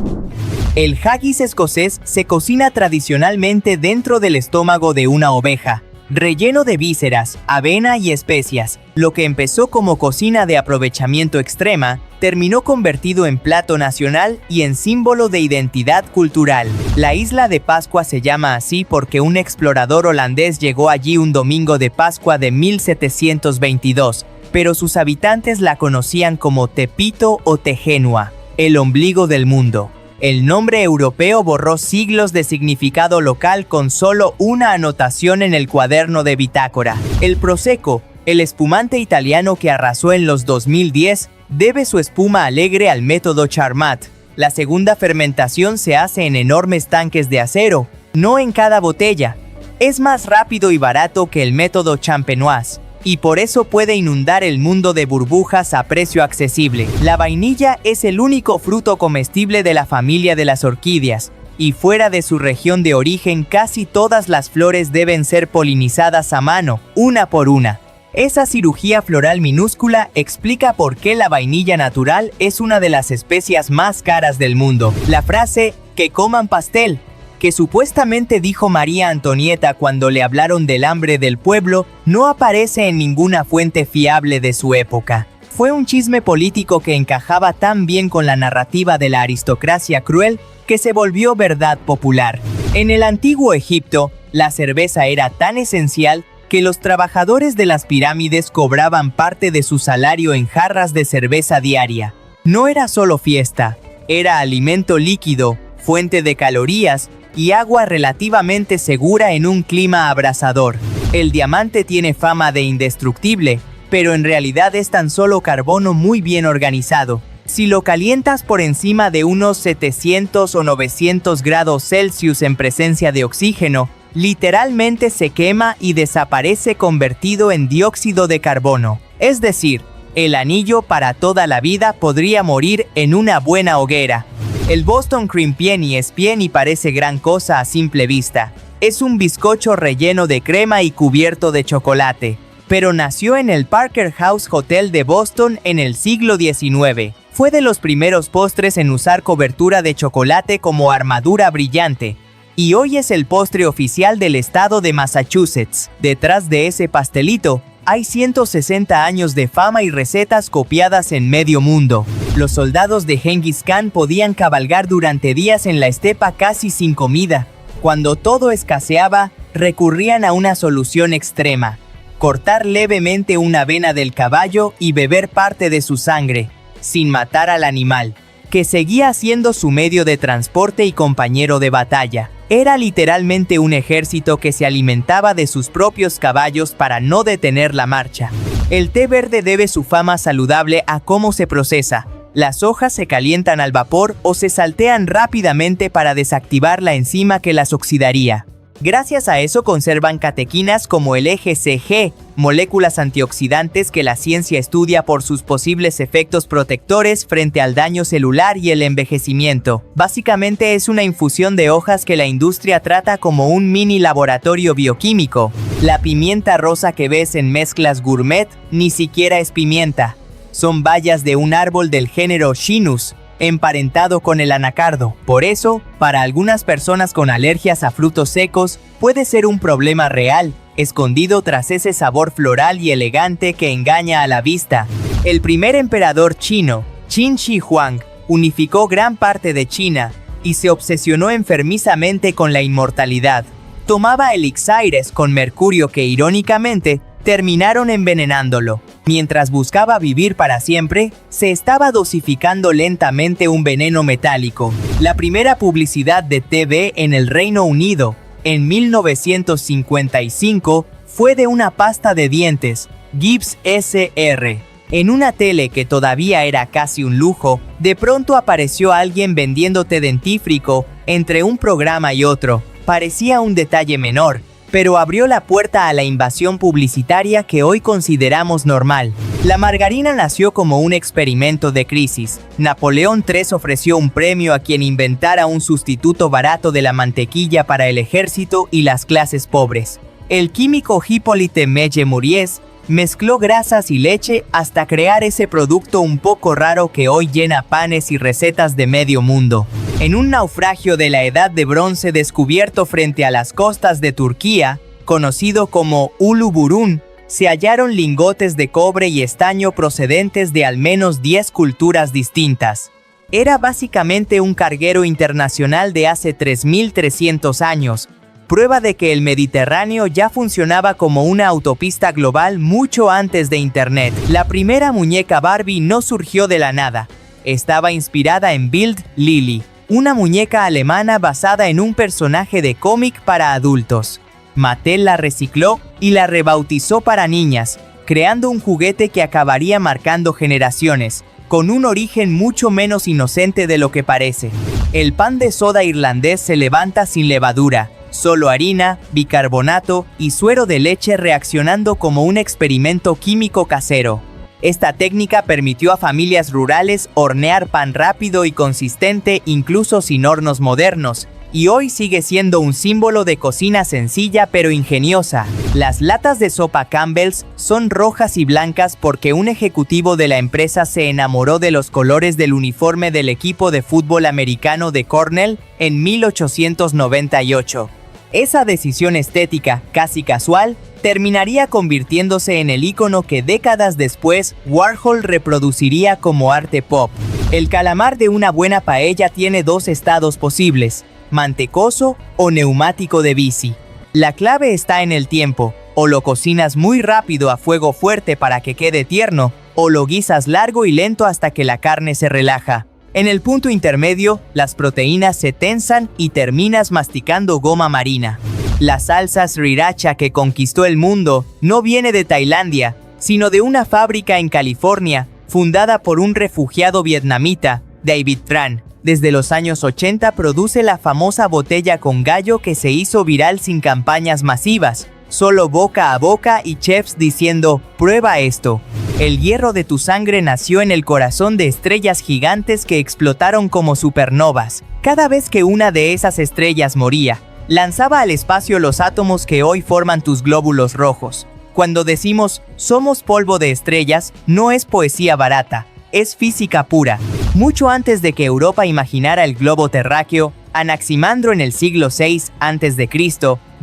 El haggis escocés se cocina tradicionalmente dentro del estómago de una oveja, relleno de vísceras, avena y especias. Lo que empezó como cocina de aprovechamiento extrema, terminó convertido en plato nacional y en símbolo de identidad cultural. La isla de Pascua se llama así porque un explorador holandés llegó allí un domingo de Pascua de 1722, pero sus habitantes la conocían como Tepito o Tegenua, el ombligo del mundo. El nombre europeo borró siglos de significado local con solo una anotación en el cuaderno de bitácora. El Prosecco, el espumante italiano que arrasó en los 2010, debe su espuma alegre al método Charmat. La segunda fermentación se hace en enormes tanques de acero, no en cada botella. Es más rápido y barato que el método Champenoise, y por eso puede inundar el mundo de burbujas a precio accesible. La vainilla es el único fruto comestible de la familia de las orquídeas, y fuera de su región de origen casi todas las flores deben ser polinizadas a mano, una por una. Esa cirugía floral minúscula explica por qué la vainilla natural es una de las especias más caras del mundo. La frase "que coman pastel", que supuestamente dijo María Antonieta cuando le hablaron del hambre del pueblo, no aparece en ninguna fuente fiable de su época. Fue un chisme político que encajaba tan bien con la narrativa de la aristocracia cruel que se volvió verdad popular. En el antiguo Egipto, la cerveza era tan esencial que los trabajadores de las pirámides cobraban parte de su salario en jarras de cerveza diaria. No era solo fiesta, era alimento líquido, fuente de calorías y agua relativamente segura en un clima abrasador. El diamante tiene fama de indestructible, pero en realidad es tan solo carbono muy bien organizado. Si lo calientas por encima de unos 700 o 900 grados Celsius en presencia de oxígeno, literalmente se quema y desaparece convertido en dióxido de carbono. Es decir, el anillo para toda la vida podría morir en una buena hoguera. El Boston Cream Pie es bien y parece gran cosa a simple vista. Es un bizcocho relleno de crema y cubierto de chocolate, pero nació en el Parker House Hotel de Boston en el siglo XIX. Fue de los primeros postres en usar cobertura de chocolate como armadura brillante, y hoy es el postre oficial del estado de Massachusetts. Detrás de ese pastelito, hay 160 años de fama y recetas copiadas en medio mundo. Los soldados de Genghis Khan podían cabalgar durante días en la estepa casi sin comida. Cuando todo escaseaba, recurrían a una solución extrema: cortar levemente una vena del caballo y beber parte de su sangre, sin matar al animal, que seguía siendo su medio de transporte y compañero de batalla. Era literalmente un ejército que se alimentaba de sus propios caballos para no detener la marcha. El té verde debe su fama saludable a cómo se procesa. Las hojas se calientan al vapor o se saltean rápidamente para desactivar la enzima que las oxidaría. Gracias a eso conservan catequinas como el EGCG, moléculas antioxidantes que la ciencia estudia por sus posibles efectos protectores frente al daño celular y el envejecimiento. Básicamente es una infusión de hojas que la industria trata como un mini laboratorio bioquímico. La pimienta rosa que ves en mezclas gourmet ni siquiera es pimienta. Son bayas de un árbol del género Chinus, emparentado con el anacardo. Por eso, para algunas personas con alergias a frutos secos, puede ser un problema real, escondido tras ese sabor floral y elegante que engaña a la vista. El primer emperador chino, Qin Shi Huang, unificó gran parte de China y se obsesionó enfermizamente con la inmortalidad. Tomaba elixires con mercurio que, irónicamente, terminaron envenenándolo. Mientras buscaba vivir para siempre, se estaba dosificando lentamente un veneno metálico. La primera publicidad de TV en el Reino Unido, en 1955, fue de una pasta de dientes, Gibbs SR. En una tele que todavía era casi un lujo, de pronto apareció alguien vendiéndote dentífrico entre un programa y otro. Parecía un detalle menor, pero abrió la puerta a la invasión publicitaria que hoy consideramos normal. La margarina nació como un experimento de crisis. Napoleón III ofreció un premio a quien inventara un sustituto barato de la mantequilla para el ejército y las clases pobres. El químico Hippolyte Mege-Moriès mezcló grasas y leche hasta crear ese producto un poco raro que hoy llena panes y recetas de medio mundo. En un naufragio de la Edad de Bronce descubierto frente a las costas de Turquía, conocido como Ulu Burun, se hallaron lingotes de cobre y estaño procedentes de al menos 10 culturas distintas. Era básicamente un carguero internacional de hace 3.300 años, prueba de que el Mediterráneo ya funcionaba como una autopista global mucho antes de Internet. La primera muñeca Barbie no surgió de la nada. Estaba inspirada en Build Lily, una muñeca alemana basada en un personaje de cómic para adultos. Mattel la recicló y la rebautizó para niñas, creando un juguete que acabaría marcando generaciones, con un origen mucho menos inocente de lo que parece. El pan de soda irlandés se levanta sin levadura, solo harina, bicarbonato y suero de leche reaccionando como un experimento químico casero. Esta técnica permitió a familias rurales hornear pan rápido y consistente incluso sin hornos modernos, y hoy sigue siendo un símbolo de cocina sencilla pero ingeniosa. Las latas de sopa Campbell's son rojas y blancas porque un ejecutivo de la empresa se enamoró de los colores del uniforme del equipo de fútbol americano de Cornell en 1898. Esa decisión estética, casi casual, terminaría convirtiéndose en el ícono que décadas después Warhol reproduciría como arte pop. El calamar de una buena paella tiene dos estados posibles: mantecoso o neumático de bici. La clave está en el tiempo: o lo cocinas muy rápido a fuego fuerte para que quede tierno, o lo guisas largo y lento hasta que la carne se relaja. En el punto intermedio, las proteínas se tensan y terminas masticando goma marina. La salsa sriracha que conquistó el mundo no viene de Tailandia, sino de una fábrica en California, fundada por un refugiado vietnamita, David Tran. Desde los años 80 produce la famosa botella con gallo que se hizo viral sin campañas masivas, solo boca a boca y chefs diciendo: "Prueba esto". El hierro de tu sangre nació en el corazón de estrellas gigantes que explotaron como supernovas. Cada vez que una de esas estrellas moría, lanzaba al espacio los átomos que hoy forman tus glóbulos rojos. Cuando decimos "somos polvo de estrellas", no es poesía barata, es física pura. Mucho antes de que Europa imaginara el globo terráqueo, Anaximandro en el siglo VI a.C.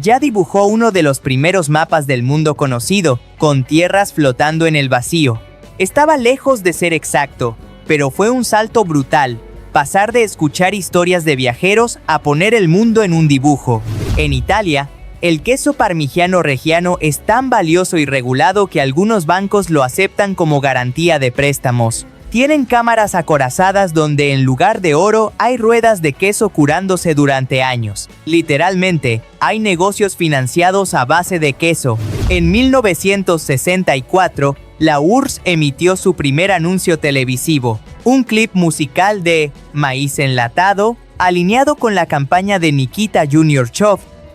ya dibujó uno de los primeros mapas del mundo conocido, con tierras flotando en el vacío. Estaba lejos de ser exacto, pero fue un salto brutal, pasar de escuchar historias de viajeros a poner el mundo en un dibujo. En Italia, el queso parmigiano reggiano es tan valioso y regulado que algunos bancos lo aceptan como garantía de préstamos. Tienen cámaras acorazadas donde en lugar de oro hay ruedas de queso curándose durante años. Literalmente, hay negocios financiados a base de queso. En 1964, la URSS emitió su primer anuncio televisivo, un clip musical de maíz enlatado, alineado con la campaña de Nikita Jr.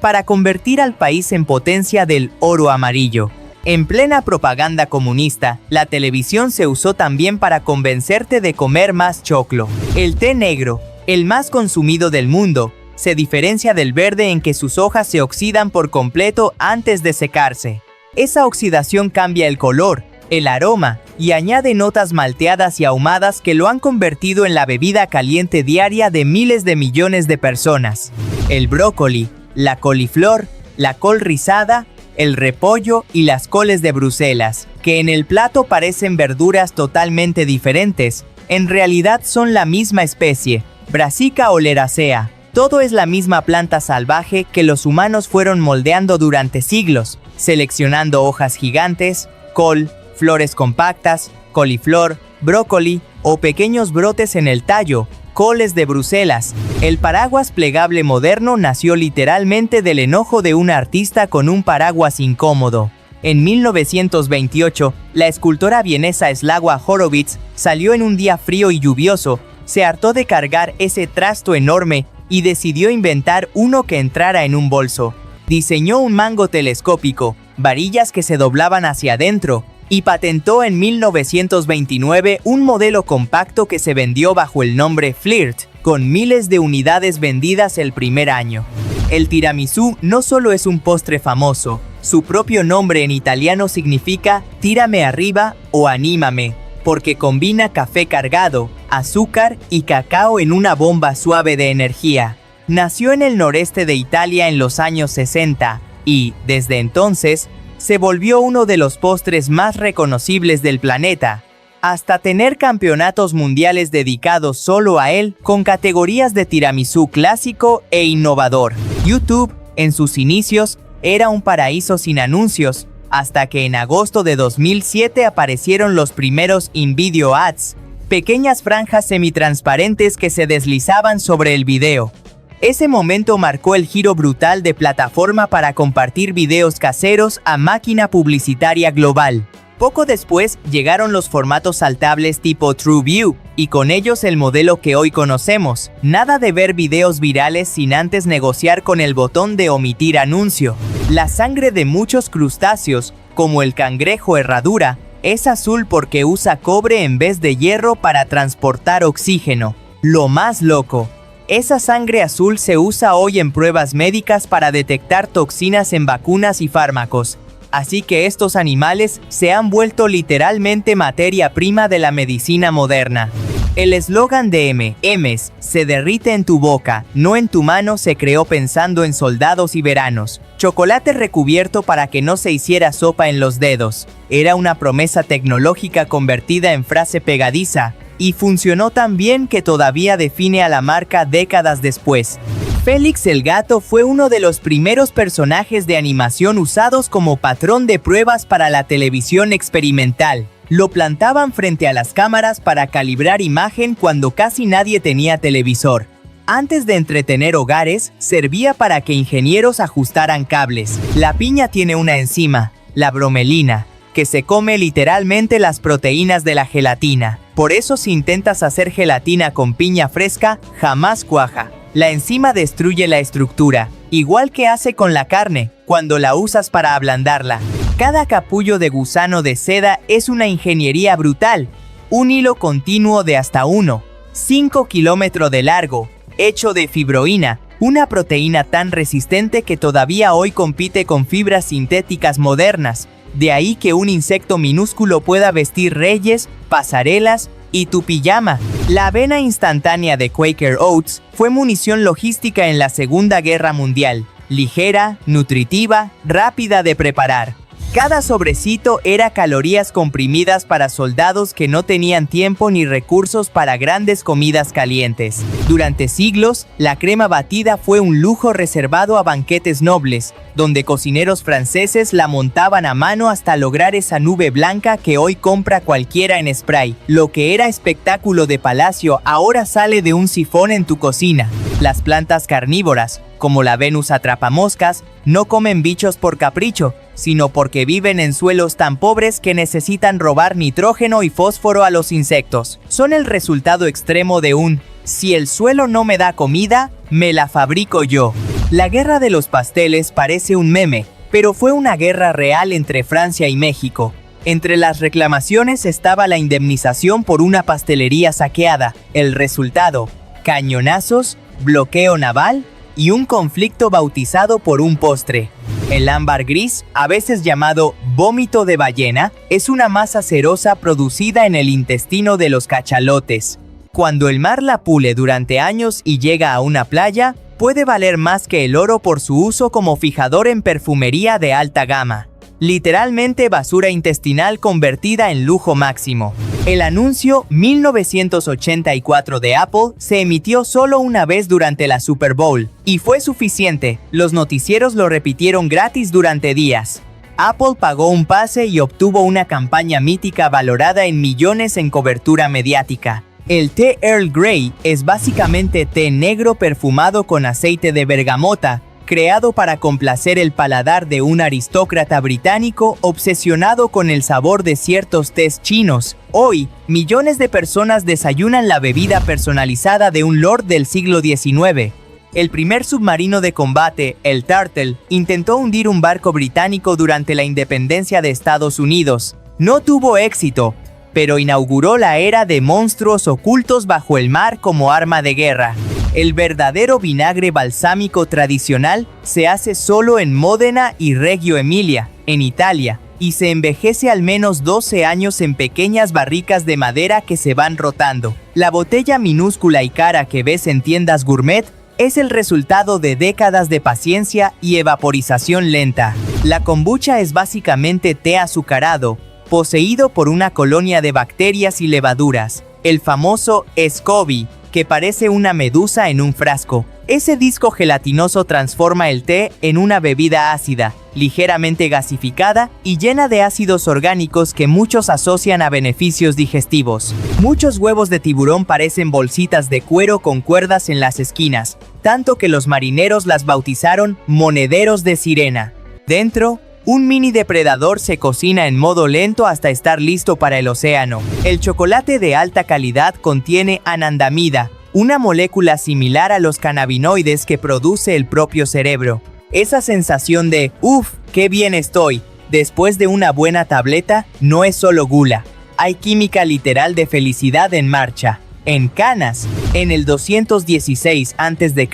para convertir al país en potencia del oro amarillo. En plena propaganda comunista, la televisión se usó también para convencerte de comer más choclo. El té negro, el más consumido del mundo, se diferencia del verde en que sus hojas se oxidan por completo antes de secarse. Esa oxidación cambia el color, el aroma y añade notas malteadas y ahumadas que lo han convertido en la bebida caliente diaria de miles de millones de personas. El brócoli, la coliflor, la col rizada, el repollo y las coles de Bruselas, que en el plato parecen verduras totalmente diferentes, en realidad son la misma especie, Brassica oleracea. Todo es la misma planta salvaje que los humanos fueron moldeando durante siglos, seleccionando hojas gigantes, col, flores compactas, coliflor, brócoli o pequeños brotes en el tallo, coles de Bruselas. El paraguas plegable moderno nació literalmente del enojo de un artista con un paraguas incómodo. En 1928, la escultora vienesa Sława Horowitz salió en un día frío y lluvioso, se hartó de cargar ese trasto enorme y decidió inventar uno que entrara en un bolso. Diseñó un mango telescópico, varillas que se doblaban hacia adentro, y patentó en 1929 un modelo compacto que se vendió bajo el nombre Flirt, con miles de unidades vendidas el primer año. El tiramisú no solo es un postre famoso, su propio nombre en italiano significa tírame arriba o anímame, porque combina café cargado, azúcar y cacao en una bomba suave de energía. Nació en el noreste de Italia en los años 60 y, desde entonces, se volvió uno de los postres más reconocibles del planeta, hasta tener campeonatos mundiales dedicados solo a él con categorías de tiramisú clásico e innovador. YouTube, en sus inicios, era un paraíso sin anuncios, hasta que en agosto de 2007 aparecieron los primeros in-video ads, pequeñas franjas semitransparentes que se deslizaban sobre el video. Ese momento marcó el giro brutal de plataforma para compartir videos caseros a máquina publicitaria global. Poco después llegaron los formatos saltables tipo TrueView, y con ellos el modelo que hoy conocemos. Nada de ver videos virales sin antes negociar con el botón de omitir anuncio. La sangre de muchos crustáceos, como el cangrejo herradura, es azul porque usa cobre en vez de hierro para transportar oxígeno. Lo más loco, esa sangre azul se usa hoy en pruebas médicas para detectar toxinas en vacunas y fármacos. Así que estos animales se han vuelto literalmente materia prima de la medicina moderna. El eslogan de M&M's, se derrite en tu boca, no en tu mano, se creó pensando en soldados y veranos. Chocolate recubierto para que no se hiciera sopa en los dedos. Era una promesa tecnológica convertida en frase pegadiza, y funcionó tan bien que todavía define a la marca décadas después. Félix el gato fue uno de los primeros personajes de animación usados como patrón de pruebas para la televisión experimental. Lo plantaban frente a las cámaras para calibrar imagen cuando casi nadie tenía televisor. Antes de entretener hogares, servía para que ingenieros ajustaran cables. La piña tiene una enzima, la bromelina, que se come literalmente las proteínas de la gelatina. Por eso si intentas hacer gelatina con piña fresca, jamás cuaja. La enzima destruye la estructura, igual que hace con la carne, cuando la usas para ablandarla. Cada capullo de gusano de seda es una ingeniería brutal. Un hilo continuo de hasta 1,5 kilómetros de largo, hecho de fibroína, una proteína tan resistente que todavía hoy compite con fibras sintéticas modernas. De ahí que un insecto minúsculo pueda vestir reyes, pasarelas y tu pijama. La avena instantánea de Quaker Oats fue munición logística en la Segunda Guerra Mundial. Ligera, nutritiva, rápida de preparar. Cada sobrecito era calorías comprimidas para soldados que no tenían tiempo ni recursos para grandes comidas calientes. Durante siglos, la crema batida fue un lujo reservado a banquetes nobles, donde cocineros franceses la montaban a mano hasta lograr esa nube blanca que hoy compra cualquiera en spray. Lo que era espectáculo de palacio ahora sale de un sifón en tu cocina. Las plantas carnívoras, como la Venus atrapamoscas, no comen bichos por capricho, sino porque viven en suelos tan pobres que necesitan robar nitrógeno y fósforo a los insectos. Son el resultado extremo de un "si el suelo no me da comida, me la fabrico yo". La guerra de los pasteles parece un meme, pero fue una guerra real entre Francia y México. Entre las reclamaciones estaba la indemnización por una pastelería saqueada. El resultado: cañonazos, bloqueo naval y un conflicto bautizado por un postre. El ámbar gris, a veces llamado vómito de ballena, es una masa cerosa producida en el intestino de los cachalotes. Cuando el mar la pule durante años y llega a una playa, puede valer más que el oro por su uso como fijador en perfumería de alta gama. Literalmente basura intestinal convertida en lujo máximo. El anuncio 1984 de Apple se emitió solo una vez durante la Super Bowl, y fue suficiente. Los noticieros lo repitieron gratis durante días. Apple pagó un pase y obtuvo una campaña mítica valorada en millones en cobertura mediática. El té Earl Grey es básicamente té negro perfumado con aceite de bergamota, creado para complacer el paladar de un aristócrata británico obsesionado con el sabor de ciertos tés chinos. Hoy, millones de personas desayunan la bebida personalizada de un lord del siglo XIX. El primer submarino de combate, el Turtle, intentó hundir un barco británico durante la independencia de Estados Unidos. No tuvo éxito, pero inauguró la era de monstruos ocultos bajo el mar como arma de guerra. El verdadero vinagre balsámico tradicional se hace solo en Módena y Reggio Emilia, en Italia, y se envejece al menos 12 años en pequeñas barricas de madera que se van rotando. La botella minúscula y cara que ves en tiendas gourmet es el resultado de décadas de paciencia y evaporización lenta. La kombucha es básicamente té azucarado, poseído por una colonia de bacterias y levaduras, el famoso SCOBY, que parece una medusa en un frasco. Ese disco gelatinoso transforma el té en una bebida ácida, ligeramente gasificada y llena de ácidos orgánicos que muchos asocian a beneficios digestivos. Muchos huevos de tiburón parecen bolsitas de cuero con cuerdas en las esquinas, tanto que los marineros las bautizaron monederos de sirena. Dentro, un mini depredador se cocina en modo lento hasta estar listo para el océano. El chocolate de alta calidad contiene anandamida, una molécula similar a los cannabinoides que produce el propio cerebro. Esa sensación de ¡uf! ¡Qué bien estoy! Después de una buena tableta, no es solo gula. Hay química literal de felicidad en marcha. En Canas, en el 216 a.C.,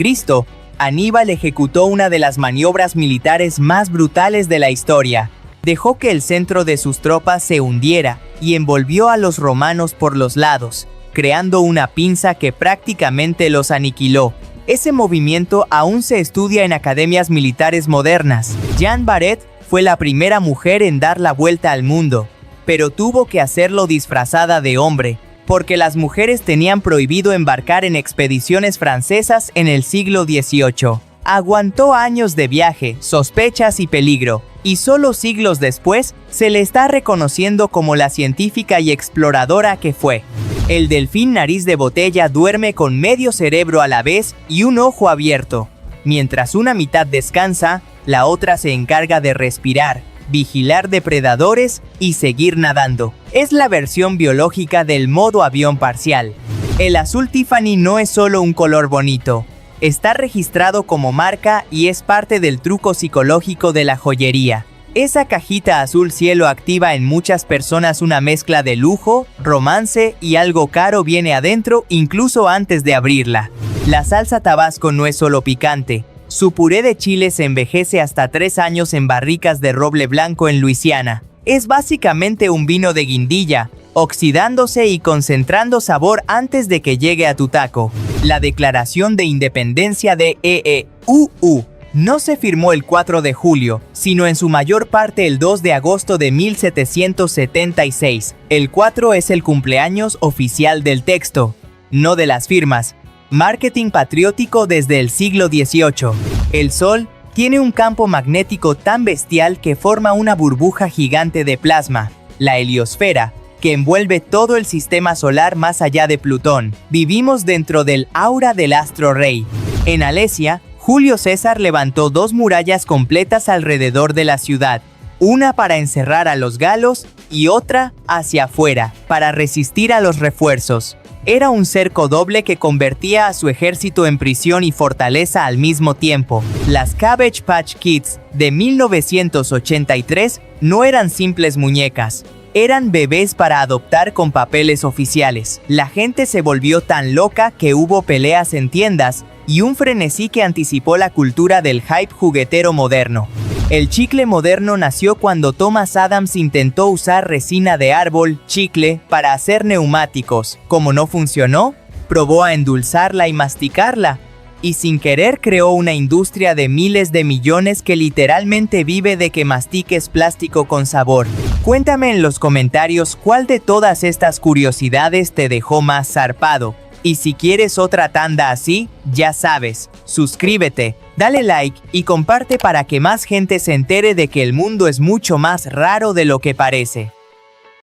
Aníbal ejecutó una de las maniobras militares más brutales de la historia. Dejó que el centro de sus tropas se hundiera y envolvió a los romanos por los lados, creando una pinza que prácticamente los aniquiló. Ese movimiento aún se estudia en academias militares modernas. Jeanne Barrett fue la primera mujer en dar la vuelta al mundo, pero tuvo que hacerlo disfrazada de hombre, porque las mujeres tenían prohibido embarcar en expediciones francesas en el siglo XVIII. Aguantó años de viaje, sospechas y peligro, y solo siglos después se le está reconociendo como la científica y exploradora que fue. El delfín nariz de botella duerme con medio cerebro a la vez y un ojo abierto. Mientras una mitad descansa, la otra se encarga de respirar, vigilar depredadores y seguir nadando. Es la versión biológica del modo avión parcial. El azul Tiffany no es solo un color bonito. Está registrado como marca y es parte del truco psicológico de la joyería. Esa cajita azul cielo activa en muchas personas una mezcla de lujo, romance y algo caro viene adentro incluso antes de abrirla. La salsa Tabasco no es solo picante. Su puré de chile se envejece hasta 3 años en barricas de roble blanco en Luisiana. Es básicamente un vino de guindilla, oxidándose y concentrando sabor antes de que llegue a tu taco. La Declaración de Independencia de EEUU no se firmó el 4 de julio, sino en su mayor parte el 2 de agosto de 1776. El 4 es el cumpleaños oficial del texto, no de las firmas. Marketing patriótico desde el siglo XVIII. El Sol tiene un campo magnético tan bestial que forma una burbuja gigante de plasma, la heliosfera, que envuelve todo el sistema solar más allá de Plutón. Vivimos dentro del aura del astro rey. En Alesia, Julio César levantó 2 murallas completas alrededor de la ciudad, una para encerrar a los galos y otra hacia afuera, para resistir a los refuerzos. Era un cerco doble que convertía a su ejército en prisión y fortaleza al mismo tiempo. Las Cabbage Patch Kids de 1983 no eran simples muñecas. Eran bebés para adoptar con papeles oficiales. La gente se volvió tan loca que hubo peleas en tiendas y un frenesí que anticipó la cultura del hype juguetero moderno. El chicle moderno nació cuando Thomas Adams intentó usar resina de árbol, chicle, para hacer neumáticos. Como no funcionó, probó a endulzarla y masticarla, y sin querer creó una industria de miles de millones que literalmente vive de que mastiques plástico con sabor. Cuéntame en los comentarios cuál de todas estas curiosidades te dejó más zarpado. Y si quieres otra tanda así, ya sabes, suscríbete, dale like y comparte para que más gente se entere de que el mundo es mucho más raro de lo que parece.